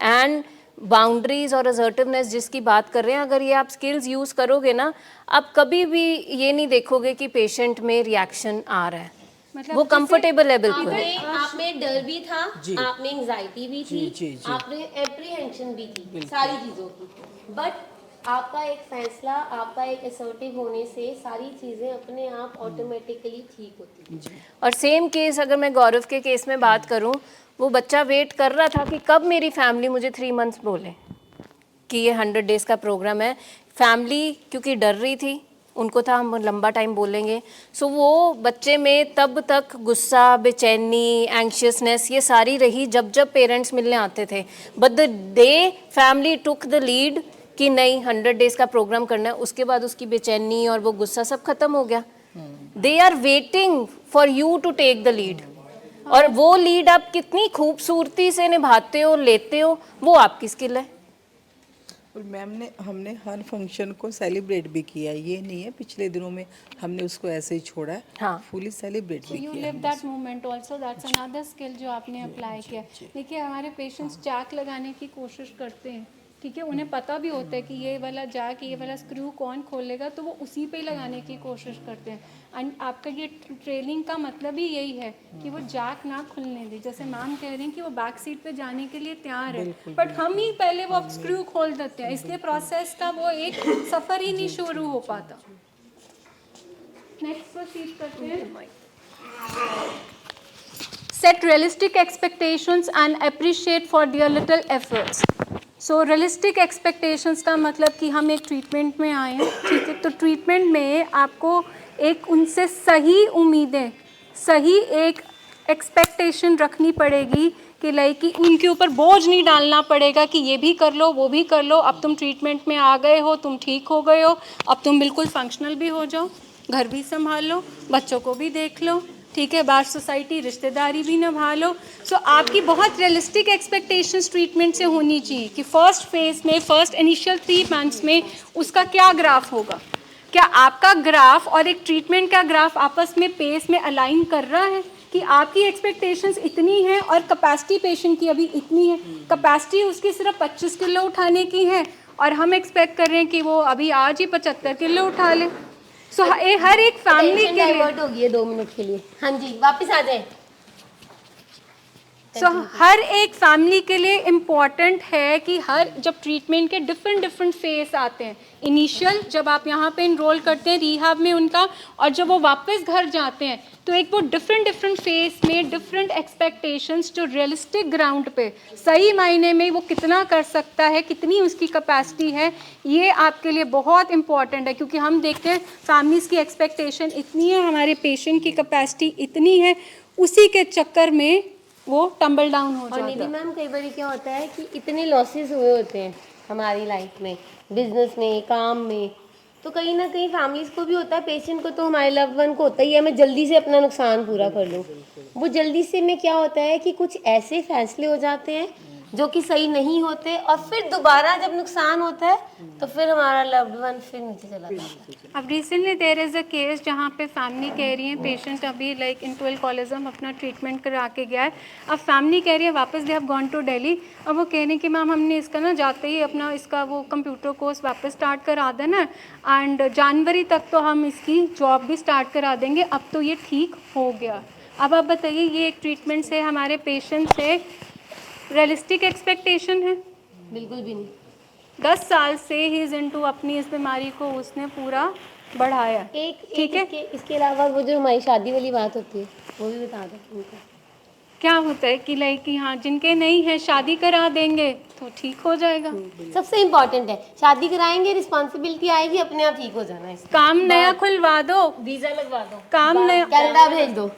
and boundaries और असर्टिवनेस जिसकी बात कर रहे हैं, अगर ये आप स्किल्स यूज़ करोगे ना, आप कभी भी ये नहीं देखोगे कि पेशेंट में रिएक्शन आ रहा है, मतलब वो कंफर्टेबल है बिल्कुल। आप में डर भी था, आप में एंजाइटी भी थी, जी, जी। आप में एप्रीहेंशन भी थी सारी चीज़ों की, बट आपका एक फैसला, आपका एक असर्टिव होने से सारी चीज़ें अपने आप ऑटोमेटिकली ठीक होती हैं। और सेम केस अगर मैं गौरव के केस में बात करूं, वो बच्चा वेट कर रहा था कि कब मेरी फैमिली मुझे 3 मंथ्स बोले कि ये 100 डेज़ का प्रोग्राम है। फैमिली क्योंकि डर रही थी, उनको था हम लंबा टाइम बोलेंगे, सो वो बच्चे में तब तक गुस्सा, बेचैनी, एंग्शियसनेस ये सारी रही जब जब पेरेंट्स मिलने आते थे। But the day family took the lead कि नहीं 100 डेज़ का प्रोग्राम करना है, उसके बाद उसकी बेचैनी और वो गुस्सा सब खत्म हो गया। They are waiting for you to take the lead, और वो लीड आप कितनी खूबसूरती से निभाते हो, लेते हो, वो आपकी स्किल है। और मैम ने हमने हर फंक्शन को सेलिब्रेट भी किया, ये नहीं है पिछले दिनों में हमने उसको ऐसे ही छोड़ा है, हाँ। फुली सेलिब्रेट भी यू किया। Live that moment also, that's another skill जो आपने अप्लाई किया। देखिए हमारे पेशेंट्स जैक लगाने की कोशिश करते हैं, ठीक है, उन्हें पता भी होता है कि ये वाला जैक, ये वाला स्क्रू कौन खोलेगा, तो वो उसी पे ही लगाने की कोशिश करते हैं। एंड आपका ये ट्रेनिंग का मतलब ही यही है कि वो जैक ना खुलने दे। जैसे मैम कह रही हैं कि वो बैक सीट पे जाने के लिए तैयार है, बट हम ही पहले वो स्क्रू खोल देते हैं, इसलिए प्रोसेस का वो एक सफ़र ही नहीं शुरू हो पाता। नेक्स्ट प्रोसीड करते हैं। Set realistic expectations and appreciate for their little efforts. So realistic expectations का मतलब कि हम एक ट्रीटमेंट में आए हैं, ठीक है, तो ट्रीटमेंट में आपको एक उनसे सही उम्मीदें, सही एक एक्सपेक्टेशन रखनी पड़ेगी कि लाइक कि उनके ऊपर बोझ नहीं डालना पड़ेगा कि ये भी कर लो, वो भी कर लो, अब तुम ट्रीटमेंट में आ गए हो, तुम ठीक हो गए हो, अब तुम बिल्कुल फंक्शनल भी हो जाओ, घर भी संभाल लो, बच्चों को भी देख लो, ठीक है, बाहर सोसाइटी रिश्तेदारी भी निभा लो। सो आपकी बहुत रियलिस्टिक एक्सपेक्टेशंस ट्रीटमेंट से होनी चाहिए कि फर्स्ट फेज में, फर्स्ट इनिशियल 3 मंथ्स में उसका क्या ग्राफ होगा, क्या आपका ग्राफ और एक ट्रीटमेंट का ग्राफ आपस में पेस में अलाइन कर रहा है कि आपकी एक्सपेक्टेशंस इतनी है और कैपेसिटी पेशेंट की अभी इतनी है, कैपेसिटी उसकी सिर्फ 25 किलो उठाने की है और हम एक्सपेक्ट कर रहे हैं कि वो अभी आज ही 75 किलो उठा ले। सो हर एक फैमिली के लिए डाइवर्ट हो गई है 2 मिनट के लिए। हाँ जी, वापस आ जाए। हर एक फैमिली के लिए इम्पॉर्टेंट है कि हर जब ट्रीटमेंट के डिफरेंट फेस आते हैं, इनिशियल जब आप यहाँ पे इनरोल करते हैं रिहाब में उनका, और जब वो वापस घर जाते हैं, तो एक वो डिफरेंट फेस में डिफरेंट एक्सपेक्टेशंस जो रियलिस्टिक ग्राउंड पे सही मायने में वो कितना कर सकता है, कितनी उसकी कैपेसिटी है, ये आपके लिए बहुत इंपॉर्टेंट है। क्योंकि हम देखते हैं फैमिलीज़ की एक्सपेक्टेशन इतनी है, हमारे पेशेंट की कैपेसिटी इतनी है, उसी के चक्कर में वो टम्बल डाउन हो और जाता निधि है। मैम कई बार क्या होता है कि इतने लॉसेस हुए होते हैं हमारी लाइफ में, बिजनेस में, काम में, तो कहीं ना कहीं फैमिलीज को भी होता है, पेशेंट को तो हमारे लव्ड वन को होता ही है मैं जल्दी से अपना नुकसान पूरा कर लूँ। वो जल्दी से में क्या होता है कि कुछ ऐसे फैसले हो जाते हैं जो कि सही नहीं होते, और फिर दोबारा जब नुकसान होता है तो फिर हमारा लव्ड वन फिर नीचे चला जाता है। अब recently there is a case जहाँ पे फैमिली कह रही है पेशेंट अभी लाइक इन 12 कॉलेजम अपना ट्रीटमेंट करा के गया है, अब फैमिली कह रही है वापस they have gone to Delhi, अब वो कह रहे हैं कि मैम हमने इसका ना जाते ही अपना इसका वो कंप्यूटर कोर्स वापस स्टार्ट करा देना एंड जनवरी तक तो हम इसकी जॉब भी स्टार्ट करा देंगे, अब तो ये ठीक हो गया। अब आप बताइए ये एक ट्रीटमेंट से हमारे पेशेंट से रियलिस्टिक एक्सपेक्टेशन है? बिल्कुल भी नहीं। 10 साल से ही इज इनटू अपनी इस बीमारी को उसने पूरा बढ़ाया। ठीक है, इसके अलावा वो जो हमारी शादी वाली बात होती है वो भी बता दो उनको। क्या होता है कि लाइक कि हाँ जिनके नहीं है शादी करा देंगे तो ठीक हो जाएगा। सबसे इम्पोर्टेंट है शादी कराएंगे, रिस्पॉन्सिबिलिटी आएगी, अपने आप ठीक हो जाना है। काम नया खुलवा दो, वीजा लगवा दो, काम नया, कनाडा भेज दो।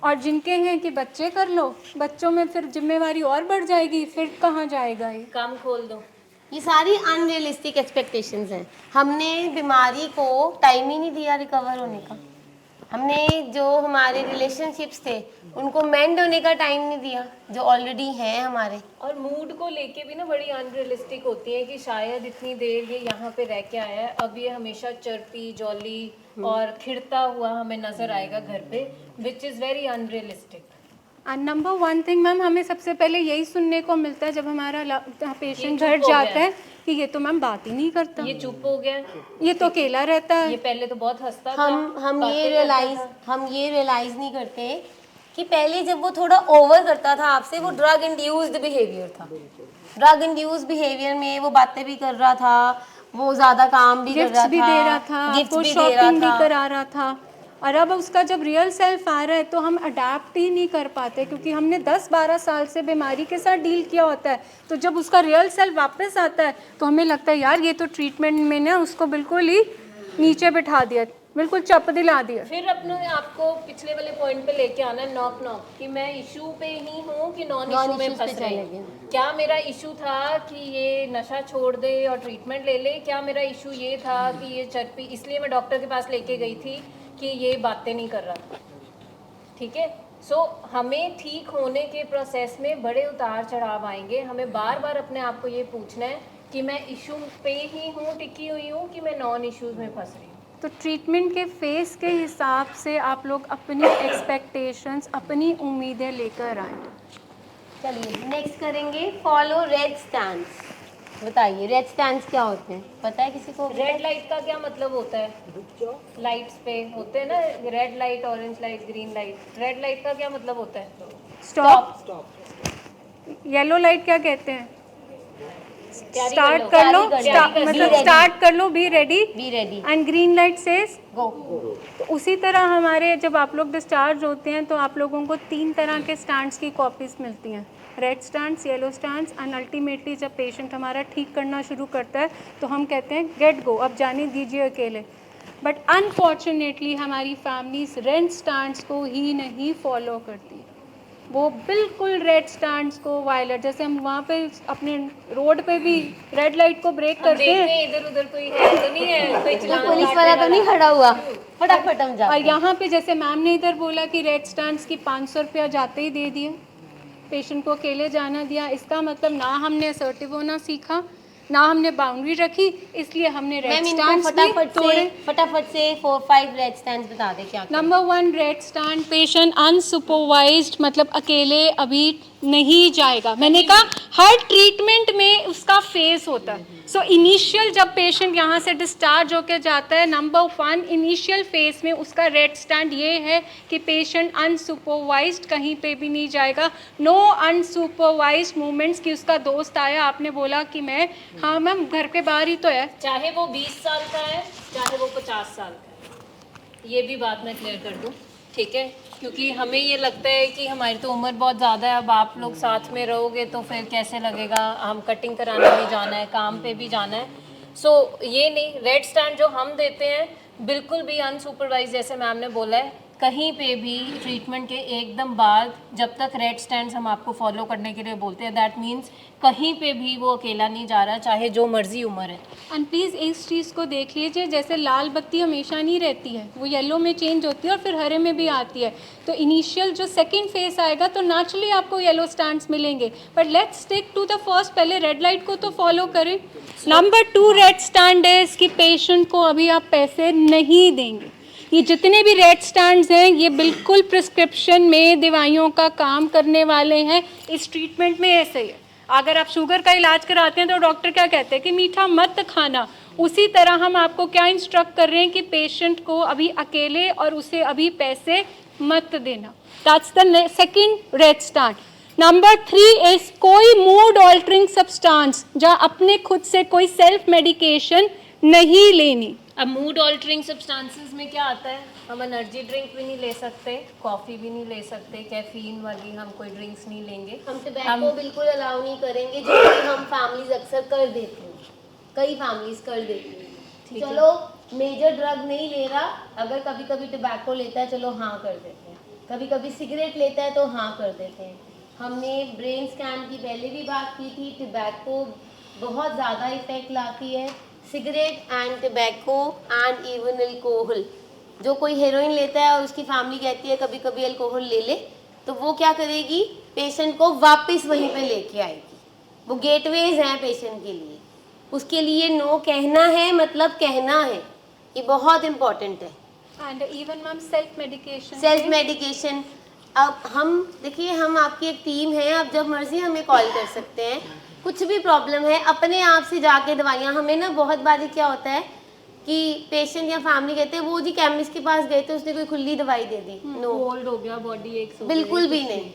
और जिनके हैं कि बच्चे कर लो, बच्चों में फिर जिम्मेवारी और बढ़ जाएगी, फिर कहाँ जाएगा ये? काम खोल दो। ये सारी अनरियलिस्टिक एक्सपेक्टेशंस हैं। हमने बीमारी को टाइम ही नहीं दिया रिकवर होने का, हमने जो हमारे रिलेशनशिप्स थे उनको मेंड होने का टाइम नहीं दिया जो ऑलरेडी हैं हमारे। और मूड को लेके भी ना बड़ी अनरियलिस्टिक होती है कि शायद इतनी देर ये यहाँ पे रह के आया है, अब ये हमेशा चर्पी जॉली और खिड़ता हुआ हमें नजर आएगा घर पे, which is very unrealistic. Number 1 thing ma'am, हमें सबसे पहले यही सुनने को मिलता है जब हमारा पेशेंट चुप घर हो जाता गया है कि ये तो मैम बात ही नहीं करता, ये चुप हो गया, ये तो अकेला रहता ये है। पहले तो बहुत हंसता था, हम बातें ये करता था। रियलाइज नहीं करते कि पहले जब वो थोड़ा ओवर करता था आपसे, वो ड्रग इंड्यूस्ड बिहेवियर था। ड्रग इंड्यूस्ड बिहेवियर में वो बातें भी कर रहा था, वो ज्यादा काम भी कर गिफ्ट्स रहा भी था, दे रहा था, गिफ्ट्स आपको भी दे रहा शॉपिंग भी था। करा रहा था। और अब उसका जब रियल सेल्फ आ रहा है तो हम अडेप्ट ही नहीं कर पाते, क्योंकि हमने 10-12 साल से बीमारी के साथ डील किया होता है। तो जब उसका रियल सेल्फ वापस आता है तो हमें लगता है यार ये तो ट्रीटमेंट में ना उसको बिल्कुल ही नीचे बिठा दिया, बिल्कुल चप दिला दिया। फिर अपने आपको पिछले वाले पॉइंट पे लेके आना है, नॉक कि मैं इशू पे ही हूँ कि नॉन इशू में फंस रही हूँ। क्या मेरा इशू था कि ये नशा छोड़ दे और ट्रीटमेंट ले ले? क्या मेरा इशू ये था कि ये चर्पी, इसलिए मैं डॉक्टर के पास लेके गई थी कि ये बातें नहीं कर रहा, ठीक है। सो हमें ठीक होने के प्रोसेस में बड़े उतार चढ़ाव आएंगे, हमें बार बार अपने आप को ये पूछना है कि मैं इशू पे ही हूँ टिकी हुई हूँ कि मैं नॉन इश्यूज में फंस रही हूँ। तो ट्रीटमेंट के फेस के हिसाब से आप लोग अपनी एक्सपेक्टेशंस, अपनी उम्मीदें लेकर आएँ। चलिए नेक्स्ट करेंगे फॉलो रेड स्टैंड्स। बताइए रेड स्टैंड्स क्या होते हैं, पता है किसी को? रेड लाइट का क्या मतलब होता है? लाइट्स पे होते हैं ना, red light, orange light, green light. Red light का क्या मतलब होता है? स्टॉप। येलो लाइट क्या कहते हैं? स्टार्ट कर लो, मतलब स्टार्ट कर लो, be ready. And green light says go. तो उसी तरह हमारे जब आप लोग डिस्चार्ज होते हैं तो आप लोगों को 3 तरह के स्टैंड्स की कॉपीज मिलती हैं, red stands, yellow stands, and ultimately जब पेशेंट हमारा ठीक करना शुरू करता है तो हम कहते हैं गेट गो, अब जाने दीजिए अकेले। बट अनफॉर्चुनेटली हमारी फैमिलीज रेड स्टैंड्स को ही नहीं फॉलो करती, वो बिल्कुल रेड स्टैंड्स को वायलेट, जैसे हम वहाँ पे अपने रोड पे भी रेड लाइट को ब्रेक करते हैं, इधर उधर कोई है तो नहीं है, कोई चलान पुलिस वाला तो नहीं खड़ा हुआ, फटाफट हम जाते और यहाँ पे जैसे मैम ने इधर बोला कि रेड स्टैंड्स की 500 रुपया जाते ही दे दिए, पेशेंट को अकेले जाना दिया। इसका मतलब ना हमने असर्टिव होना सीखा, ना हमने बाउंड्री रखी, इसलिए हमने रेड मैम इनको स्टैंड्स फटाफट से 4-5 रेड स्टैंड्स बता दे क्या। Number 1 red stand, patient unsupervised, मतलब अकेले अभी नहीं जाएगा। मैंने कहा हर ट्रीटमेंट में उसका फेस होता है। सो इनिशियल जब पेशेंट यहाँ से डिस्चार्ज होकर जाता है, नंबर 1 इनिशियल फेस में उसका रेड स्टैंड ये है कि पेशेंट अनसुपरवाइज्ड कहीं पे भी नहीं जाएगा। नो अनसुपरवाइज्ड मूवमेंट्स कि उसका दोस्त आया, आपने बोला कि मैं, हाँ मैम घर के बाहर ही तो है, चाहे वो 20 साल का है चाहे वो 50 साल का है, ये भी बात मैं क्लियर कर दूं, ठीक है। क्योंकि हमें ये लगता है कि हमारी तो उम्र बहुत ज़्यादा है, अब आप लोग साथ में रहोगे तो फिर कैसे लगेगा, हम कटिंग कराने भी जाना है, काम पे भी जाना है। सो ये नहीं, रेड स्टैंड जो हम देते हैं बिल्कुल भी अनसुपरवाइज, जैसे मैम ने बोला है, कहीं पे भी ट्रीटमेंट के एकदम बाद जब तक रेड स्टैंड्स हम आपको फॉलो करने के लिए बोलते हैं, दैट मीन्स कहीं पे भी वो अकेला नहीं जा रहा, चाहे जो मर्जी उम्र है। एंड प्लीज़ इस चीज़ को देख लीजिए, जैसे लाल बत्ती हमेशा नहीं रहती है, वो येलो में चेंज होती है और फिर हरे में भी आती है। तो इनिशियल जो सेकंड फेस आएगा तो नेचुरली आपको येलो स्टैंड्स मिलेंगे, but let's stick to the first, पहले रेड लाइट को तो फॉलो करें। नंबर 2 रेड स्टैंड है कि पेशेंट को अभी आप पैसे नहीं देंगे। ये जितने भी रेड स्टैंड्स हैं ये बिल्कुल प्रिस्क्रिप्शन में दवाइयों का काम करने वाले हैं। इस ट्रीटमेंट में ऐसे ही है, अगर आप शुगर का इलाज कराते हैं तो डॉक्टर क्या कहते हैं कि मीठा मत खाना, उसी तरह हम आपको क्या इंस्ट्रक्ट कर रहे हैं कि पेशेंट को अभी अकेले और उसे अभी पैसे मत देना। That's the second red stand. Number 3 is कोई मूड ऑल्टरिंग सब्सटेंस, जहाँ अपने खुद से कोई सेल्फ मेडिकेशन नहीं लेनी। अब मूड ऑल्टरिंग सब्सटेंसेस में क्या आता है, हम एनर्जी ड्रिंक भी नहीं ले सकते, कॉफ़ी भी नहीं ले सकते, कैफीन वाली हम कोई ड्रिंक्स नहीं लेंगे। हम टबैको बिल्कुल अलाउ नहीं करेंगे, जो कि हम फैमिलीज अक्सर कर देते हैं, कई फैमिलीज कर देती हैं। चलो मेजर ड्रग नहीं ले रहा, अगर कभी कभी टबैको लेता है चलो हाँ कर देते हैं, कभी कभी सिगरेट लेता है तो हाँ कर देते हैं। हमने ब्रेन स्कैन की पहले भी बात की थी, टबैको बहुत ज़्यादा इफेक्ट लाती है, cigarette and tobacco and even alcohol. जो कोई हेरोइन लेता है और उसकी फैमिली कहती है कभी कभी अल्कोहल ले ले, तो वो क्या करेगी, पेशेंट को वापस वहीं पे लेके आएगी। वो गेटवेज हैं पेशेंट के लिए, उसके लिए नो कहना है मतलब कहना है, ये बहुत इम्पॉर्टेंट है। And even ma'am self medication, self medication. अब हम देखिए, हम आपकी एक टीम है, आप जब मर्जी हमें कॉल कर सकते हैं, कुछ भी प्रॉब्लम है अपने आप से जाके दवाइयाँ। हमें ना बहुत बार क्या होता है कि पेशेंट या फैमिली कहते हैं वो जी केमिस्ट के पास गए थे उसने कोई खुली दवाई दे दी। नो, कोल्ड हो गया, बॉडी एक बिल्कुल भी नहीं।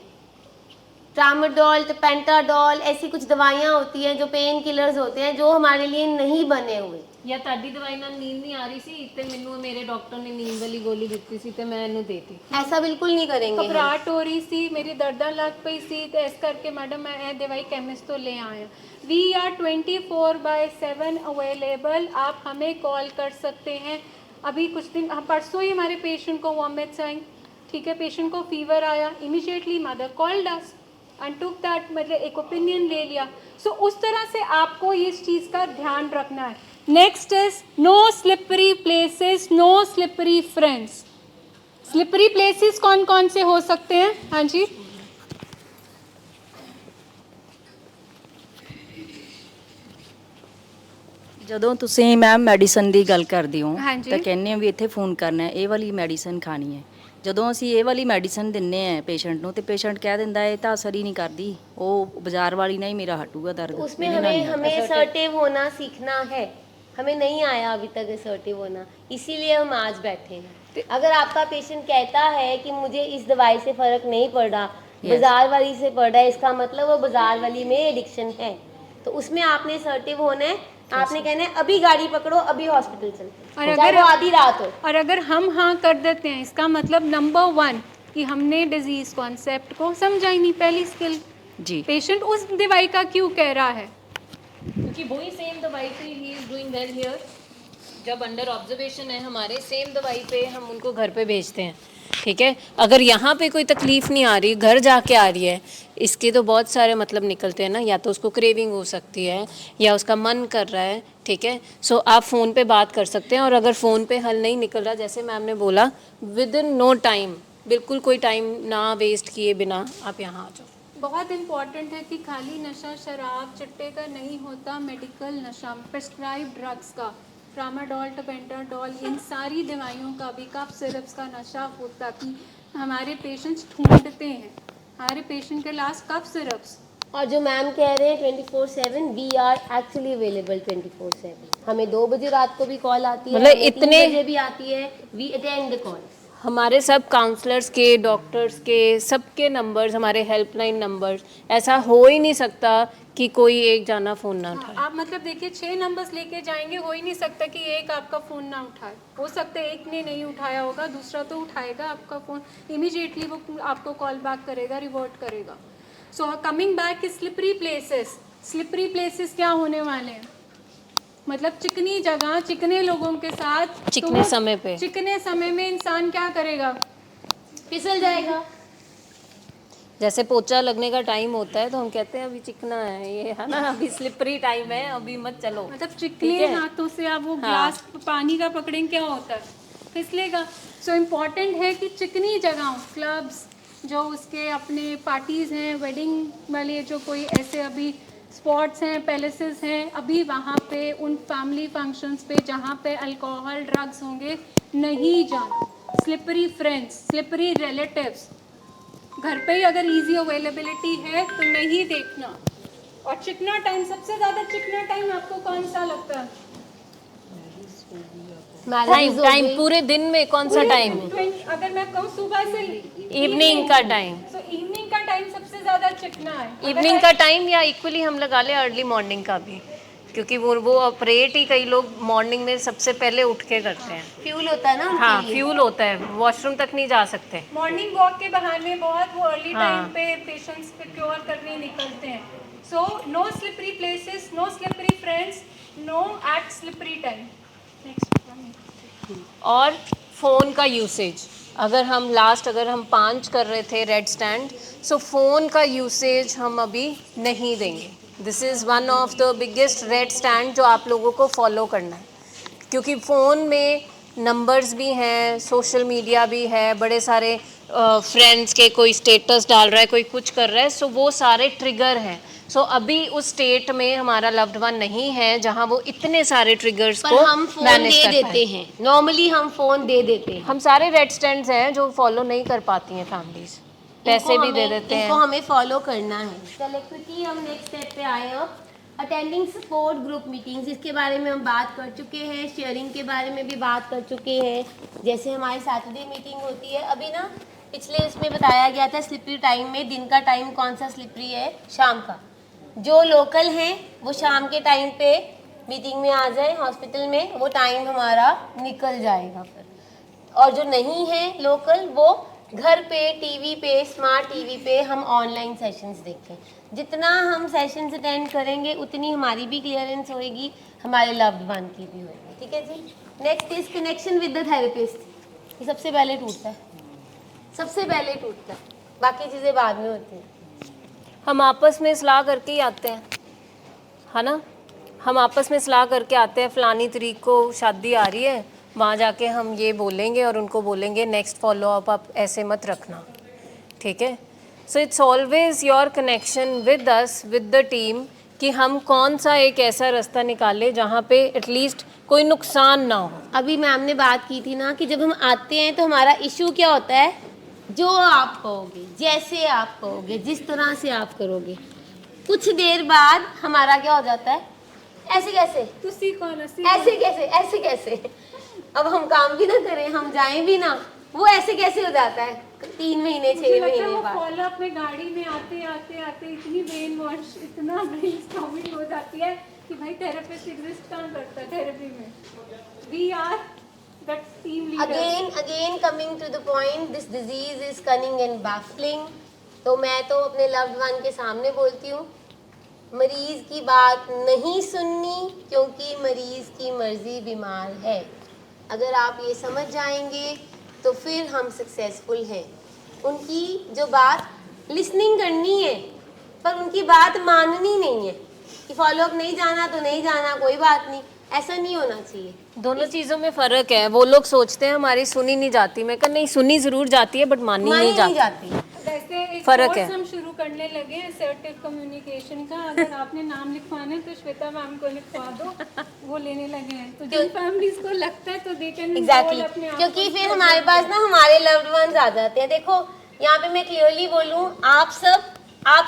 ट्रामाडोल, पेंटाडोल, ऐसी कुछ दवाइयाँ होती हैं जो पेन किलर्स होते हैं, जो हमारे लिए नहीं बने हुए। या ਤੁਹਾਡੀ ਦਵਾਈ ਨਾਲ नींद नहीं आ रही सी ਤੇ ਮੈਨੂੰ ਮੇਰੇ ਡਾਕਟਰ ਨੇ नींद वाली गोली ਦਿੱਤੀ ਸੀ ਤੇ मैं ਇਹਨੂੰ ਦੇਤੀ। ऐसा बिल्कुल नहीं करेंगे हम। घबराहट हो रही सी, मेरी दर्दां लग पई सी ते इस करके मैडम मैं ये दवाई केमिस्ट तो ले आया। वी आर 24/7 अवेलेबल, आप हमें कॉल कर सकते हैं। अभी कुछ दिन परसों ही हमारे पेशेंट को वॉमिट्स आई, ठीक है, पेशेंट को फीवर आया, immediately mother called us and took that, मतलब एक ओपिनियन ले लिया। सो उस तरह से आपको इस चीज़ का ध्यान रखना है। Next is no slippery places, no slippery friends. Slippery places कौन कौन से हो सकते हैं? हाँ जी, ਜਦੋਂ ਤੁਸੀਂ ਮੈਮ ਮੈਡੀਸਨ ਦੀ ਗੱਲ ਕਰਦੇ ਹੋ ਹਾਂਜੀ। ਤਾਂ ਕਹਿੰਦੇ ਹੋ ਵੀ ਇੱਥੇ ਫੋਨ ਕਰਨਾ ਹੈ, ਇਹ ਵਾਲੀ ਮੈਡੀਸਨ ਖਾਣੀ ਹੈ। ਜਦੋਂ ਅਸੀਂ ਇਹ ਵਾਲੀ ਮੈਡੀਸਨ ਦਿੰਨੇ ਆ ਪੇਸ਼ੈਂਟ ਨੂੰ ਤੇ ਪੇਸ਼ੈਂਟ ਕਹਿ ਦਿੰਦਾ ਇਹ ਤਾਂ ਅਸਰ ਹੀ ਨਹੀਂ ਕਰਦੀ, ਉਹ ਬਾਜ਼ਾਰ ਵਾਲੀ ਨਾਲ ਹੀ ਮੇਰਾ ਹਟੂਗਾ ਦਰਦ। उसमें हमें असर्टिव होना सीखना है। हमें नहीं आया अभी तक असर्टिव होना, इसीलिए हम आज बैठे हैं। अगर आपका पेशेंट कहता है कि मुझे इस दवाई से फर्क नहीं पड़ रहा, बाजार वाली से पड़ रहा है, इसका मतलब वो बाजार वाली में एडिक्शन है। तो उसमें आपने असर्टिव होना है। आपने कहना है अभी गाड़ी पकड़ो, अभी हॉस्पिटल चलते, और चाहे अगर वो आधी रात हो। और अगर हम हाँ कर देते हैं, इसका मतलब नंबर 1 कि हमने डिजीज कॉन्सेप्ट को समझा ही नहीं। पहली स्किल, जी पेशेंट उस दवाई का क्यों कह रहा है? क्योंकि वही सेम दवाई पे he is doing well here. जब अंडर ऑब्जर्वेशन है हमारे, सेम दवाई पे हम उनको घर पे भेजते हैं, ठीक है। अगर यहाँ पे कोई तकलीफ नहीं आ रही, घर जाके आ रही है, इसके तो बहुत सारे मतलब निकलते हैं ना, या तो उसको क्रेविंग हो सकती है या उसका मन कर रहा है, ठीक है। सो आप फ़ोन पे बात कर सकते हैं, और अगर फ़ोन पे हल नहीं निकल रहा, जैसे मैम ने बोला, विद इन नो टाइम, बिल्कुल कोई टाइम ना वेस्ट किए बिना आप यहाँ आ जाओ। बहुत इम्पॉर्टेंट है कि खाली नशा शराब चिट्टे का नहीं होता, मेडिकल नशा, प्रिस्क्राइब ड्रग्स का, ट्रामाडोल, टपेंटाडोल, इन सारी दवाइयों का भी, कफ सिरप्स का नशा होता कि हमारे पेशेंट्स ढूंढते हैं, हमारे पेशेंट के लास्ट कफ सिरप्स। और जो मैम कह रहे हैं 24/7, वी आर एक्चुअली अवेलेबल 24/7। हमें 2 बजे रात को भी कॉल आती है, मतलब हमें 3 इतने- बजे भी आती है, वी अटेंड द कॉल। हमारे सब काउंसलर्स के, डॉक्टर्स के, सबके नंबर्स, हमारे हेल्पलाइन नंबर्स, ऐसा हो ही नहीं सकता कि कोई एक जाना फ़ोन ना उठाए। आप मतलब देखिए 6 नंबर्स लेके जाएंगे, हो ही नहीं सकता कि एक आपका फ़ोन ना उठाए। हो सकता है एक ने नहीं उठाया होगा, दूसरा तो उठाएगा आपका फ़ोन, इमीडिएटली वो आपको कॉल बैक करेगा, रिवर्ट करेगा। So coming back, slippery places, slippery places क्या होने वाले हैं? मतलब चिकनी जगह, चिकने लोगों के साथ, चिकने समय पे। चिकने समय में इंसान क्या करेगा? फिसल जाएगा। जैसे पोचा लगने का टाइम होता है तो हम कहते हैं अभी चिकना है ये, है ना, अभी स्लिपरी टाइम है, अभी मत चलो। मतलब चिकने हाथों से आप वो ग्लास पानी का पकड़ेंगे, क्या होता है? फिसलेगा। सो इम्पॉर्टेंट है कि चिकनी जगहों, क्लब्स, जो उसके अपने पार्टीज़ हैं, वेडिंग वाले जो कोई ऐसे अभी स्पॉट्स हैं, पैलेसेस हैं, अभी वहाँ पे उन फैमिली फंक्शंस पे जहाँ पे अल्कोहल ड्रग्स होंगे नहीं जाना। स्लिपरी फ्रेंड्स, स्लिपरी रिलेटिव्स, घर पे ही अगर इजी अवेलेबिलिटी है तो नहीं देखना। और चिकना टाइम, सबसे ज़्यादा चिकना टाइम आपको कौन सा लगता है? टाइम पूरे दिन में कौन सा टाइम? अगर मैं कहूँ सुबह से इवनिंग का टाइम। तो इवनिंग का टाइम सबसे ज़्यादा चिकना है। इवनिंग का टाइम, या इक्वली हम लगा ले अर्ली मॉर्निंग का भी, क्योंकि वो ऑपरेट ही कई लोग मॉर्निंग में सबसे पहले उठ के करते हैं। फ्यूल होता है ना उनके हाँ, लिए। फ्यूल होता है, वॉशरूम तक नहीं जा सकते। मॉर्निंग वॉक के बहाने बहुत वो अर्ली हाँ। टाइम पे पेशेंट्स पे क्योर करने निकलते हैं। So no slippery places, no slippery friends, no at slippery time. Next. और फ़ोन का यूसेज, अगर हम 5 कर रहे थे रेड स्टैंड, सो फ़ोन का यूसेज हम अभी नहीं देंगे। This is one of the biggest red stand जो आप लोगों को फॉलो करना है, क्योंकि फ़ोन में नंबर्स भी हैं, सोशल मीडिया भी है, बड़े सारे फ्रेंड्स के कोई स्टेटस डाल रहा है, कोई कुछ कर रहा है, सो वो सारे ट्रिगर हैं। सो अभी उस स्टेट में हमारा लव्ड वन नहीं है जहां वो इतने सारे ट्रिगर्स पर को हम फोन मैनेज दे कर देते पाए। हैं, नॉर्मली हम फोन दे देते हैं। हम सारे रेड स्टैंड्स हैं जो फॉलो नहीं कर पाती हैं फैमिलीज, पैसे भी दे देते इनको हैं। हमें फॉलो करना है। चलो क्विकली हम नेक्स्ट स्टेप पे आए। अब अटेंडिंग सपोर्ट ग्रुप मीटिंग्स, इसके बारे में हम बात कर चुके हैं, शेयरिंग के बारे में भी बात कर चुके हैं। जैसे हमारी सैटरडे मीटिंग होती है, अभी ना पिछले इसमें बताया गया था स्लिपरी टाइम में, दिन का टाइम कौन सा स्लिपरी है, शाम का। जो लोकल हैं वो शाम के टाइम पे मीटिंग में आ जाए हॉस्पिटल में, वो टाइम हमारा निकल जाएगा फिर। और जो नहीं है लोकल, वो घर पे टीवी पे, स्मार्ट टीवी पे हम ऑनलाइन सेशंस देखें। जितना हम सेशंस अटेंड करेंगे उतनी हमारी भी क्लियरेंस होएगी, हमारे लव्ड वन की भी होएगी। ठीक है जी। Next is connection with the therapist. ये सबसे पहले टूटता है, सबसे पहले टूटता है, बाकी चीज़ें बाद में होती हैं। हम आपस में सलाह करके ही आते हैं, है ना, हम आपस में सलाह करके आते हैं, फ़लानी तरीक को शादी आ रही है वहाँ जाके हम ये बोलेंगे और उनको बोलेंगे नेक्स्ट फॉलो अप आप ऐसे मत रखना, ठीक है। So it's always your connection with us, with the team, कि हम कौन सा एक ऐसा रास्ता निकालें जहाँ पे एटलीस्ट कोई नुकसान ना हो। अभी मैम ने बात की थी ना कि जब हम आते हैं तो हमारा इशू क्या होता है, जो आप कहोगे, जैसे आप कहोगे, जिस तरह से आप करोगे, कुछ देर बाद हमारा क्या हो जाता है, ऐसे कैसे, ऐसे कैसे, ऐसे कैसे, अब हम काम भी ना करें, हम जाएं भी ना, वो ऐसे कैसे हो जाता है 3 महीने 6 महीने बाद। फॉलो अप में गाड़ी में आते आते आते इतनी ब्रेन वॉश, इतना ब्रेनस्टॉर्मिंग हो जाती है कि भाई थेरेपिस्ट एग्जिस्ट कहाँ करता है थेरेपी में। We are that team leader. Again coming to the point, this disease is cunning and baffling. तो मैं तो अपने लव्ड वन के सामने बोलती हूँ, मरीज की बात नहीं सुननी, क्योंकि मरीज की मर्जी बीमार है। अगर आप ये समझ जाएंगे तो फिर हम सक्सेसफुल हैं। उनकी जो बात लिसनिंग करनी है, पर उनकी बात माननी नहीं है कि फॉलो अप नहीं जाना तो नहीं जाना, कोई बात नहीं, ऐसा नहीं होना चाहिए। दोनों चीज़ों में फ़र्क है। वो लोग सोचते हैं हमारी सुनी नहीं जाती, मैं कहा नहीं, सुनी ज़रूर जाती है बट मानी नहीं जाती। वैसे एक फर्क कोर्स है। हम शुरू करने लगे हैं असर्टिव कम्युनिकेशन का। अगर आपने नाम लिखवाना है तो श्वेता मैम को लिखवा दो, वो लेने लगे हैं। तो जिन फैमिलीज को लगता है तो दे कैन एग्जैक्टली, क्योंकि फिर हमारे पास ना हमारे लव्ड वंस आ जाते हैं। देखो यहाँ पे मैं क्लियरली बोलूँ, आप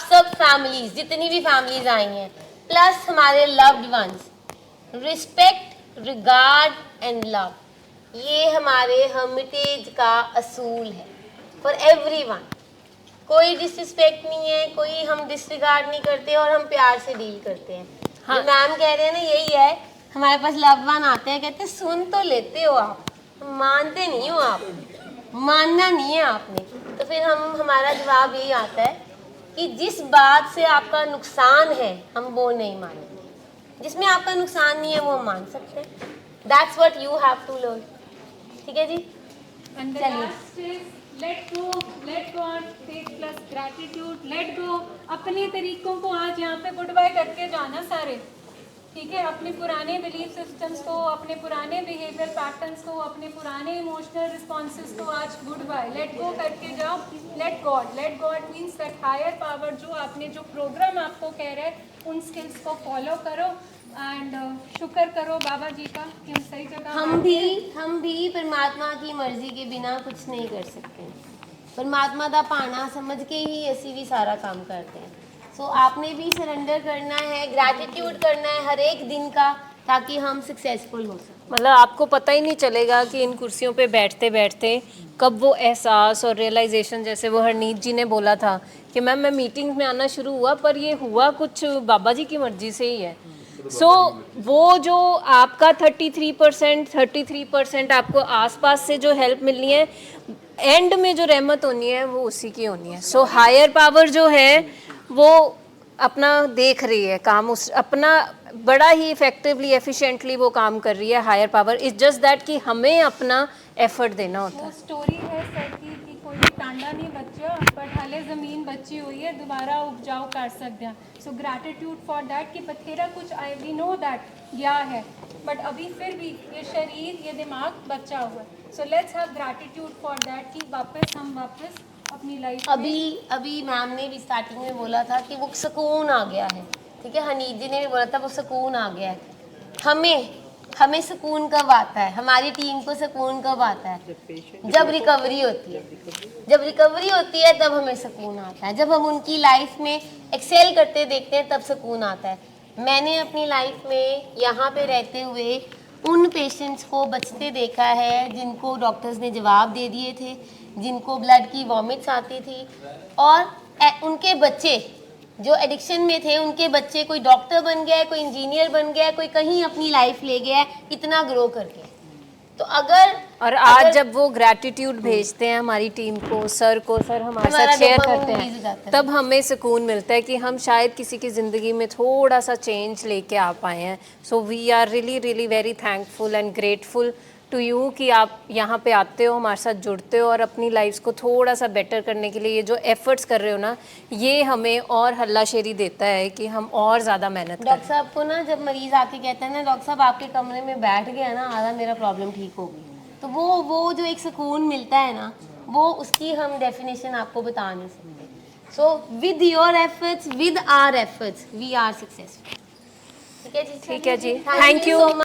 सब फैमिलीज, जितनी भी फैमिलीज आई हैं, प्लस हमारे loved ones, respect, regard and love, ये हमारे हर्मिटेज का असूल है फॉर एवरीवन। कोई डिसरिस्पेक्ट नहीं है, कोई हम डिसरिगार्ड नहीं करते और हम प्यार से डील करते हैं। हाँ। जो मैम कह रहे हैं ना, यही है। हमारे पास लव्ड वन आते हैं, कहते हैं सुन तो लेते हो आप, मानते नहीं हो आप, मानना नहीं है आपने। तो फिर हमारा जवाब यही आता है कि जिस बात से आपका नुकसान है हम वो नहीं मानेंगे, जिसमें आपका नुकसान नहीं है वो हम मान सकते हैं। That's what you have to learn. ठीक है जी, And the last is let go and take plus gratitude, let go। अपने तरीकों को आज यहाँ पे गुड बाय करके जाना सारे, ठीक है। अपने पुराने बिलीफ सिस्टम्स को, अपने पुराने बिहेवियर पैटर्न्स को, अपने पुराने इमोशनल रिस्पॉन्सेस को आज गुड बाय, लेट गो करके जाओ। Let God means that higher power जो आपने, जो प्रोग्राम आपको कह रहे हैं, उन स्किल्स को फॉलो करो एंड शुक्र करो बाबा जी का कि हम सही जगह। हम भी परमात्मा की मर्जी के बिना कुछ नहीं कर सकते। परमात्मा दा पाना समझ के ही असी भी सारा काम करते हैं। सो आपने भी सरेंडर करना है, ग्रैटिट्यूड करना है हर एक दिन का, ताकि हम सक्सेसफुल हो सकें। मतलब आपको पता ही नहीं चलेगा कि इन कुर्सियों पे बैठते बैठते कब वो एहसास और रियलाइजेशन, जैसे वो हरनीत जी ने बोला था कि मैम मैं मीटिंग में आना शुरू हुआ, पर ये हुआ कुछ बाबा जी की मर्जी से ही है। सो वो जो आपका 33% आपको आसपास से जो हेल्प मिलनी है, एंड में जो रहमत होनी है वो उसी की होनी है। सो हायर पावर जो है वो अपना देख रही है काम, उस अपना बड़ा ही इफेक्टिवली एफिशिएंटली वो काम कर रही है higher power. It's just that कि हमें अपना एफर्ट देना होता वो है। स्टोरी है सर की कि कोई टांडा नहीं बचा, बट हाले ज़मीन बची हुई है, दोबारा उपजाऊ कर सकते हैं। सो ग्रैटिट्यूड फॉर दैट कि बथेरा कुछ आई वी नो दैट गया है, बट अभी फिर भी ये शरीर, ये दिमाग बचा हुआ है। So let's have gratitude for that कि हम वापस अपनी लाइफ अभी मैम ने भी स्टार्टिंग में बोला था कि वो सुकून आ गया है। ठीक है, हनीफ जी ने भी बोला था वो सुकून आ गया है। हमें सुकून कब आता है, हमारी टीम को सुकून कब आता है, जब रिकवरी होती है। जब रिकवरी होती है तब हमें सुकून आता है। जब हम उनकी लाइफ में एक्सेल करते देखते हैं तब सुकून आता है। मैंने अपनी लाइफ में यहाँ पे रहते हुए उन पेशेंट्स को बचते देखा है जिनको डॉक्टर्स ने जवाब दे दिए थे, जिनको ब्लड की वॉमिट्स आती थी, और उनके बच्चे जो एडिक्शन में थे, उनके बच्चे कोई डॉक्टर बन गया है, कोई इंजीनियर बन गया है, कोई कहीं अपनी लाइफ ले गया है, इतना ग्रो करके। तो अगर जब वो ग्रैटिट्यूड भेजते हैं हमारी टीम को, सर हमारे साथ शेयर करते हैं, तब हमें सुकून मिलता है कि हम शायद किसी की ज़िंदगी में थोड़ा सा चेंज लेके आ पाए हैं। So we are really very thankful and grateful to you कि आप यहाँ पे आते हो, हमारे साथ जुड़ते हो और अपनी लाइफ्स को थोड़ा सा बेटर करने के लिए ये जो एफर्ट्स कर रहे हो ना, ये हमें और हल्लाशेरी देता है कि हम और ज़्यादा मेहनत करें। डॉक्टर साहब को ना जब मरीज आके कहते हैं ना डॉक्टर साहब आपके कमरे में बैठ गया ना, आधा मेरा प्रॉब्लम ठीक हो गई, तो वो जो एक सुकून मिलता है ना, वो उसकी हम डेफिनेशन आपको बता नहीं सकते। So with your efforts, with our efforts, we are successful. ठीक है जी, ठीक है जी, thank thank you you. So much.